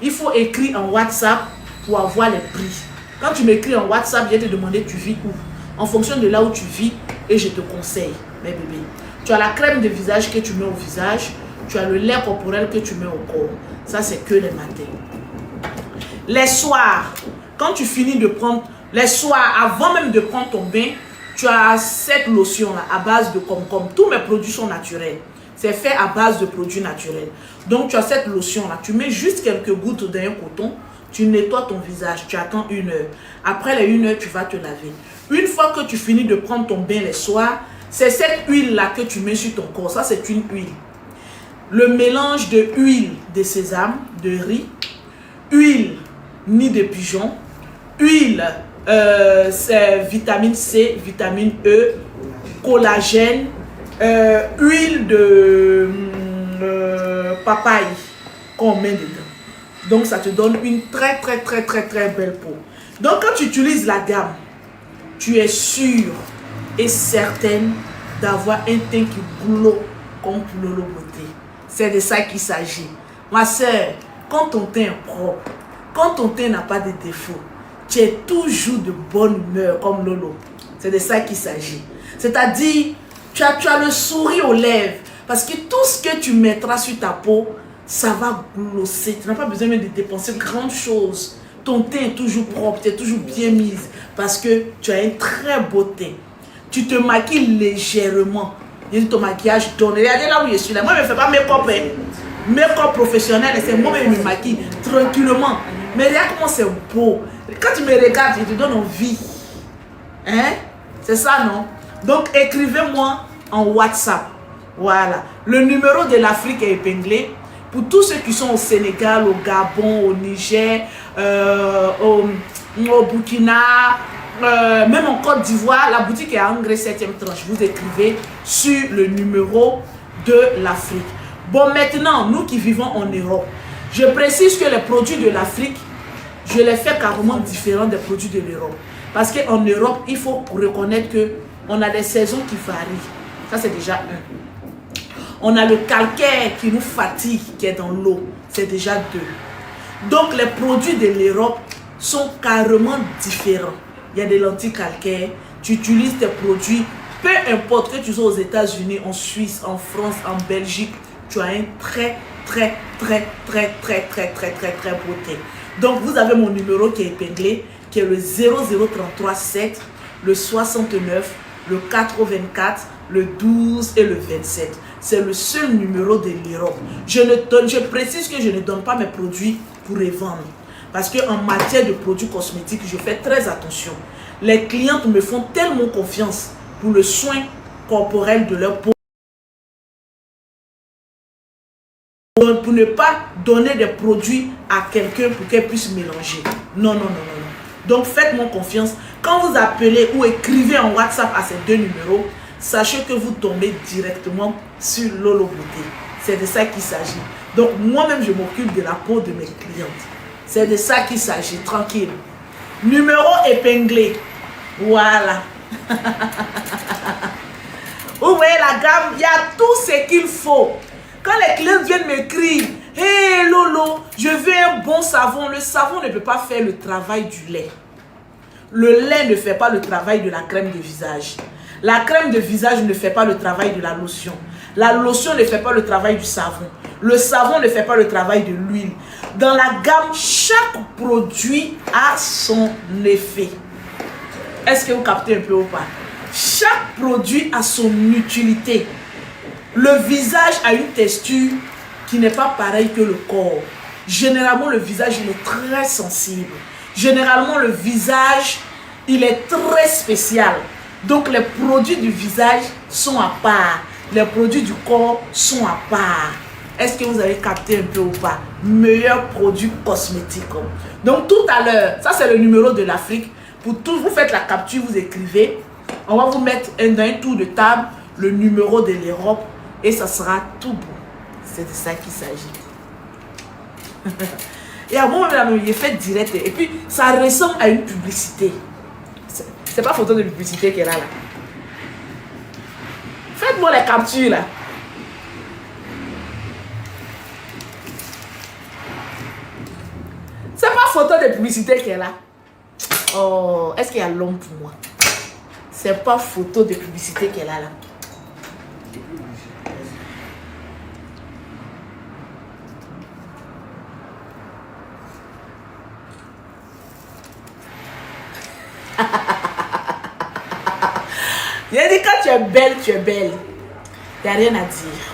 il faut écrire en WhatsApp pour avoir les prix. Quand tu m'écris en WhatsApp, je vais te demander tu vis où. En fonction de là où tu vis, et je te conseille, mes bébés. Tu as la crème de visage que tu mets au visage. Tu as le lait corporel que tu mets au corps. Ça, c'est que les matins. Les soirs, quand tu finis de prendre, les soirs, avant même de prendre ton bain, tu as cette lotion-là à base de concombre. Tous mes produits sont naturels. C'est fait à base de produits naturels. Donc, tu as cette lotion-là. Tu mets juste quelques gouttes d'un coton. Tu nettoies ton visage. Tu attends 1 heure. Après les 1 heure, tu vas te laver. Une fois que tu finis de prendre ton bain les soirs, c'est cette huile-là que tu mets sur ton corps. Ça, c'est une huile. Le mélange de huile de sésame, de riz, huile nid de pigeon, huile vitamine C, vitamine E, collagène, huile de papaye qu'on met dedans. Donc ça te donne une très belle peau. Donc quand tu utilises la gamme, tu es sûr et certaine d'avoir un teint qui glow comme pour Lolo Beauté. C'est de ça qu'il s'agit. Ma soeur, quand ton teint est propre, quand ton teint n'a pas de défauts, tu es toujours de bonne humeur comme Lolo. C'est de ça qu'il s'agit. C'est-à-dire, tu as le sourire aux lèvres. Parce que tout ce que tu mettras sur ta peau, ça va glosser. Tu n'as pas besoin même de dépenser grand chose. Ton teint est toujours propre, tu es toujours bien mise. Parce que tu as un très beau teint. Tu te maquilles légèrement. Et ton maquillage donne. Regardez là où je suis là. Moi, je ne fais pas make-up. Make-up professionnel. C'est moi-même qui me maquille tranquillement. Mais regarde comment c'est beau. Quand tu me regardes, je te donne envie. Hein? C'est ça, non? Donc, écrivez-moi en WhatsApp. Voilà. Le numéro de l'Afrique est épinglé. Pour tous ceux qui sont au Sénégal, au Gabon, au Niger, au Burkina, même en Côte d'Ivoire, la boutique est à Angré 7e tranche. Vous écrivez sur le numéro de l'Afrique. Bon, maintenant, nous qui vivons en Europe, je précise que les produits de l'Afrique, je les fais carrément différents des produits de l'Europe. Parce qu'en Europe, il faut reconnaître qu'on a des saisons qui varient. Ça, c'est déjà un. On a le calcaire qui nous fatigue, qui est dans l'eau. C'est déjà deux. Donc, les produits de l'Europe sont carrément différents. Il y a des lentilles calcaires. Tu utilises tes produits, peu importe que tu sois aux États-Unis, en Suisse, en France, en Belgique, tu as un très beau thé. Donc, vous avez mon numéro qui est épinglé, qui est le 00337, le 69, le 84, le 12 et le 27. C'est le seul numéro de l'Europe. Je précise que je ne donne pas mes produits pour les vendre. Parce qu'en matière de produits cosmétiques, je fais très attention. Les clientes me font tellement confiance pour le soin corporel de leur peau, pour ne pas donner des produits à quelqu'un pour qu'elle puisse mélanger. Non. Donc faites-moi confiance. Quand vous appelez ou écrivez en WhatsApp à ces deux numéros, sachez que vous tombez directement sur Lolo Beauté. C'est de ça qu'il s'agit. Donc moi-même, je m'occupe de la peau de mes clientes. C'est de ça qu'il s'agit, tranquille. Numéro épinglé. Voilà. Vous voyez la gamme, il y a tout ce qu'il faut. Quand les clients viennent m'écrire, « Hey Lolo, je veux un bon savon », le savon ne peut pas faire le travail du lait. Le lait ne fait pas le travail de la crème de visage. La crème de visage ne fait pas le travail de la lotion. La lotion ne fait pas le travail du savon. Le savon ne fait pas le travail de l'huile. Dans la gamme, chaque produit a son effet. Est-ce que vous captez un peu ou pas? Chaque produit a son utilité. Le visage a une texture qui n'est pas pareille que le corps. Généralement, le visage, il est très sensible. Généralement, le visage, il est très spécial. Donc, les produits du visage sont à part. Les produits du corps sont à part. Est-ce que vous avez capté un peu ou pas? Meilleur produit cosmétique. Donc, tout à l'heure, ça c'est le numéro de l'Afrique. Pour tout, vous faites la capture, vous écrivez. On va vous mettre dans un tour de table le numéro de l'Europe et ça sera tout bon. C'est de ça qu'il s'agit. Et à moi, il est fait direct. Et puis, ça ressemble à une publicité. C'est pas photo de publicité qu'elle a là. Faites-moi les captures là. C'est pas photo de publicité qu'elle a. Oh, est-ce qu'il y a l'homme pour moi? C'est pas photo de publicité qu'elle a là. J'ai dit quand tu es belle, tu es belle. Il n'y a rien à dire.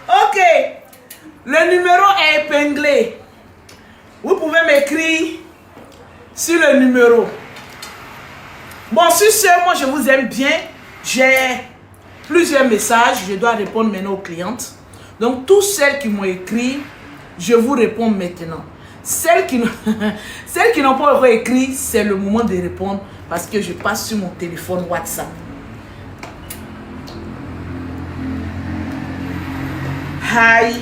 Ok. Le numéro est épinglé. Vous pouvez m'écrire sur le numéro. Bon, sur ce, moi je vous aime bien. J'ai plusieurs messages. Je dois répondre maintenant aux clientes. Donc, toutes celles qui m'ont écrit, je vous réponds maintenant. Celles qui n'ont pas encore écrit, c'est le moment de répondre parce que je passe sur mon téléphone WhatsApp. Hi.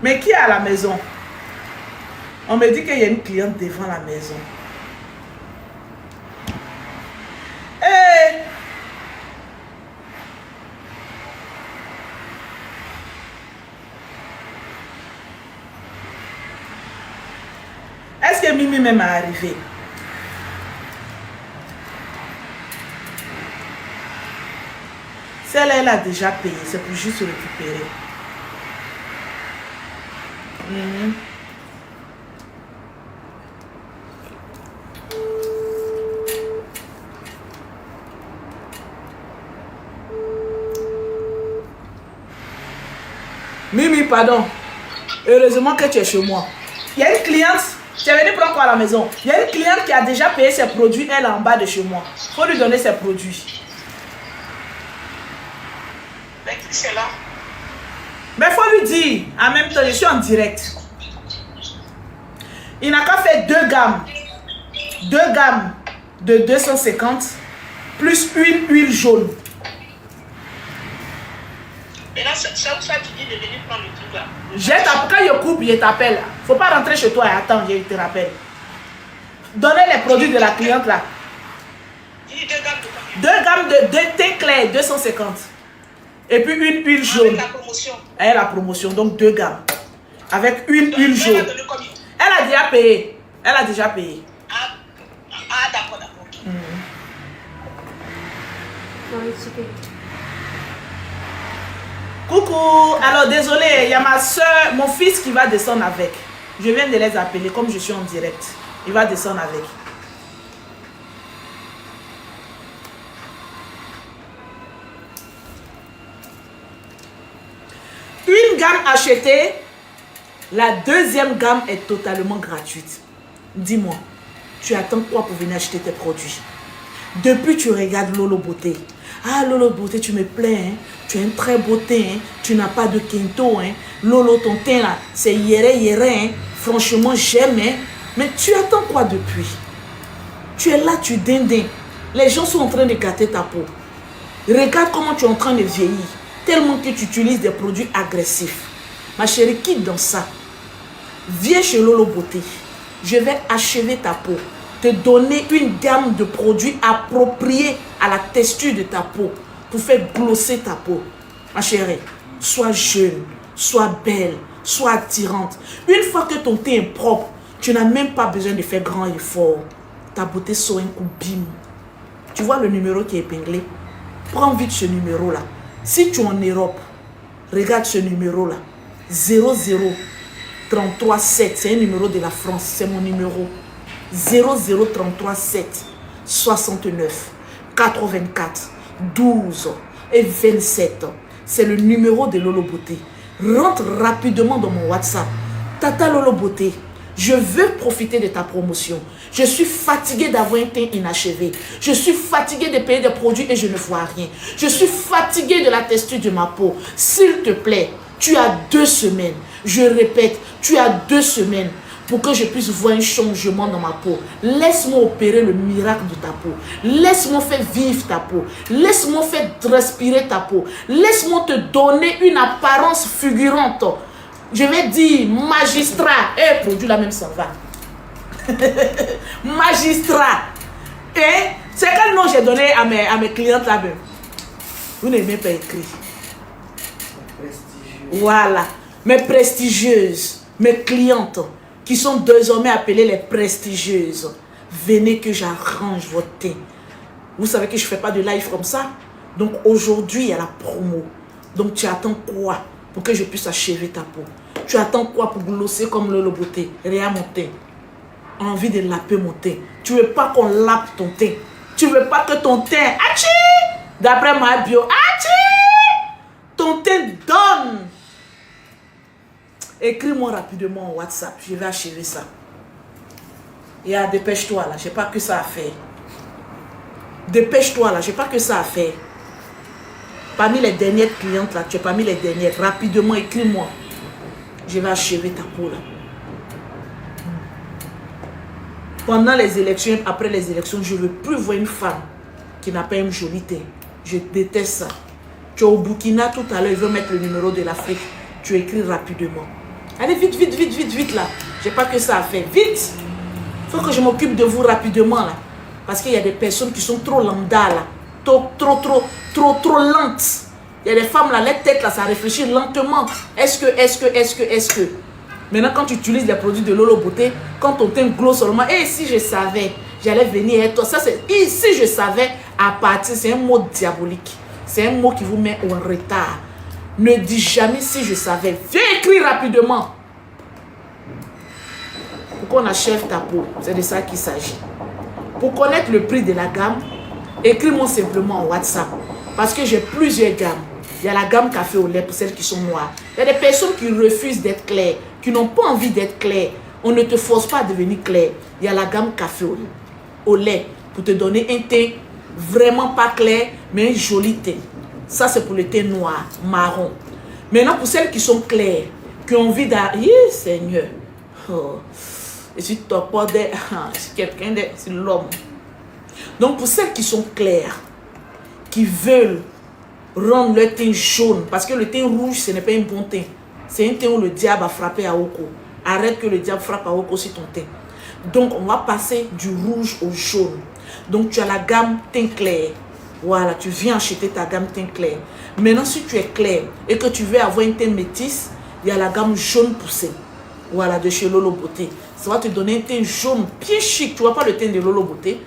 Mais qui est à la maison? On me dit qu'il y a une cliente devant la maison. Hey! Est-ce que Mimi même est arrivée? Celle-là, elle a déjà payé. C'est pour juste récupérer. Mimi, pardon. Heureusement que tu es chez moi. Il y a une cliente, tu es venue prendre quoi à la maison? Il y a une cliente qui a déjà payé ses produits, elle est en bas de chez moi. Il faut lui donner ses produits. Mais qui c'est là? Mais il faut lui dire, en même temps, je suis en direct. Il n'a qu'à faire 2 gammes. 2 gammes de 250 plus une huile jaune. Et là, c'est où ça tu dis de venir prendre le truc là? Quand je coupe, je t'appelle. Faut pas rentrer chez toi et attendre, je te rappelle. Donnez les produits de la cliente là. Dis 2 gammes de combien? 2 gammes de thé clair, 250. Et puis une huile jaune. Avec la promotion. Elle a la promotion, donc 2 gammes. Avec une huile jaune. Elle a donné combien? Elle a déjà payé. Elle a déjà payé. Ah d'accord, d'accord. Coucou. Alors désolé, il y a ma soeur, mon fils qui va descendre avec. Je viens de les appeler comme je suis en direct. Il va descendre avec. Une gamme achetée, la deuxième gamme est totalement gratuite. Dis-moi, tu attends quoi pour venir acheter tes produits? Depuis tu regardes Lolo Beauté. Ah Lolo Beauté, tu me plais, hein? Tu as un très beau teint, hein? Tu n'as pas de quinto, hein? Lolo, ton teint là, c'est yéré, hein? Franchement, j'aime, hein? Mais tu attends quoi depuis? Tu es là, tu dindin. Les gens sont en train de gâter ta peau. Regarde comment tu es en train de vieillir. Tellement que tu utilises des produits agressifs. Ma chérie, quitte dans ça. Viens chez Lolo Beauté. Je vais achever ta peau. Te donner une gamme de produits appropriés à la texture de ta peau. Pour faire glosser ta peau. Ma chérie, sois jeune, sois belle, sois attirante. Une fois que ton teint est propre, tu n'as même pas besoin de faire grand effort. Ta beauté sort un coup bim. Tu vois le numéro qui est épinglé? Prends vite ce numéro-là. Si tu es en Europe, regarde ce numéro-là. 00337, c'est un numéro de la France, c'est mon numéro. 00337 69 84 12 et 27. C'est le numéro de Lolo Beauté. Rentre rapidement dans mon WhatsApp. Tata Lolo Beauté, je veux profiter de ta promotion. Je suis fatiguée d'avoir un teint inachevé. Je suis fatiguée de payer des produits et je ne vois rien. Je suis fatiguée de la texture de ma peau. S'il te plaît, tu as 2 semaines. Je répète, tu as 2 semaines pour que je puisse voir un changement dans ma peau. Laisse-moi opérer le miracle de ta peau. Laisse-moi faire vivre ta peau. Laisse-moi faire respirer ta peau. Laisse-moi te donner une apparence fulgurante. Je vais dire magistrat. Eh, produit là même ça va. Magistrat. Et c'est quel nom j'ai donné à mes clientes là-bas? Vous n'avez même pas écrit. Voilà. Mes prestigieuses, mes clientes qui sont désormais appelées les prestigieuses. Venez que j'arrange votre teint. Vous savez que je ne fais pas de live comme ça. Donc aujourd'hui, il y a la promo. Donc tu attends quoi pour que je puisse achever ta peau? Tu attends quoi pour glosser comme Lolo Beauté? Regarde mon teint. Envie de laper mon teint. Tu veux pas qu'on lape ton teint. Tu veux pas que ton teint, achi, d'après ma bio, achi, ton teint donne. Écris-moi rapidement en WhatsApp. Je vais achever ça. Et dépêche-toi là. Je n'ai pas que ça à faire. Dépêche-toi là. Je n'ai pas que ça à faire. Parmi les dernières clientes là, tu es parmi les dernières. Rapidement, écris-moi. Je vais achever ta peau là. Pendant les élections, après les élections, je ne veux plus voir une femme qui n'a pas une jolie teint. Je déteste ça. Tu es au Burkina tout à l'heure, il veut mettre le numéro de l'Afrique. Tu écris rapidement. Allez, vite, vite, vite, vite, vite là. Je n'ai pas que ça à faire. Vite. Il faut que je m'occupe de vous rapidement là. Parce qu'il y a des personnes qui sont trop lambda là. Trop lentes. Il y a des femmes là, les têtes là, ça réfléchit lentement. Est-ce que. Maintenant, quand tu utilises les produits de Lolo Beauté, quand ton teint glow seulement, et si je savais, j'allais venir et toi. Ça, c'est si je savais, à partir, c'est un mot diabolique. C'est un mot qui vous met en retard. Ne dis jamais si je savais. Viens écrire rapidement. Pour qu'on achève ta peau. C'est de ça qu'il s'agit. Pour connaître le prix de la gamme, écris-moi simplement en WhatsApp. Parce que j'ai plusieurs gammes. Il y a la gamme café au lait pour celles qui sont noires. Il y a des personnes qui refusent d'être claires, qui n'ont pas envie d'être claires. On ne te force pas à devenir clair. Il y a la gamme café au lait pour te donner un teint vraiment pas clair, mais un joli teint. Ça, c'est pour le teint noir, marron. Maintenant, pour celles qui sont claires, qui ont envie d'aller, Seigneur, oh, et si tu t'as pas de, c'est quelqu'un de, c'est l'homme. Donc, pour celles qui sont claires, qui veulent rendre leur teint jaune, parce que le teint rouge, ce n'est pas un bon teint. C'est un teint où le diable a frappé à Oko. Arrête que le diable frappe à Oko sur ton teint. Donc, on va passer du rouge au jaune. Donc, tu as la gamme teint clair. Voilà, tu viens acheter ta gamme teint clair. Maintenant, si tu es clair et que tu veux avoir un teint métis, il y a la gamme jaune poussée. Voilà, de chez Lolo Beauté. Ça va te donner un teint jaune bien chic. Tu vois pas le teint de Lolo Beauté.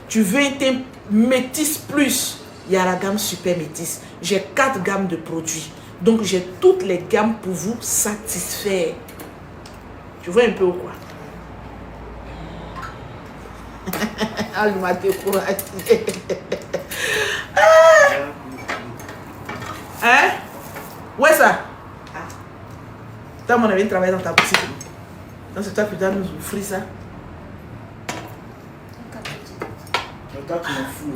Tu veux un teint métis plus. Il y a la gamme super métis. J'ai 4 gammes de produits. Donc, j'ai toutes les gammes pour vous satisfaire. Tu vois un peu ou quoi? Ah, il m'a découragé. Hein? Où est ça? Toi, mon ami, travaille dans ta boutique. Donc, c'est toi qui dois nous offrir ça. Mais toi, tu m'en fous.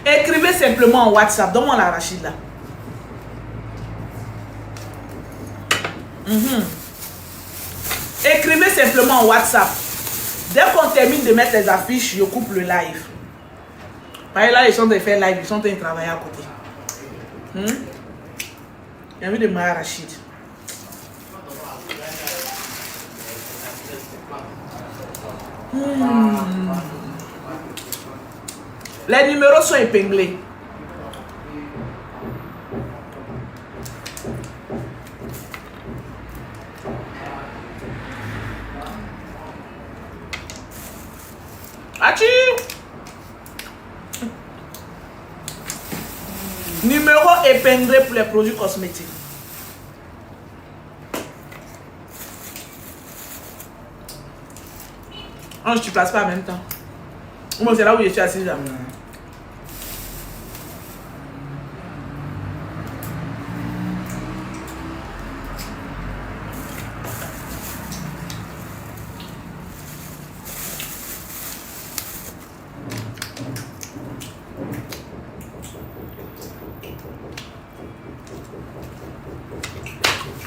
Écrivez simplement en WhatsApp. Donne-moi l'arachide là. Écrivez simplement en WhatsApp. Dès qu'on termine de mettre les affiches, je coupe le live. Parce que là, ils sont en train de faire live, ils sont en train de travailler à côté. J'ai envie de m'arracher. Les numéros sont épinglés. Achi! Numéro épinglé pour les produits cosmétiques. Oh, je ne place pas en même temps. Moi, c'est là où je suis assis là.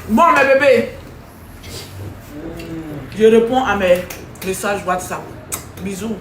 Bon, mes bébés, je réponds à mes messages WhatsApp. Bisous.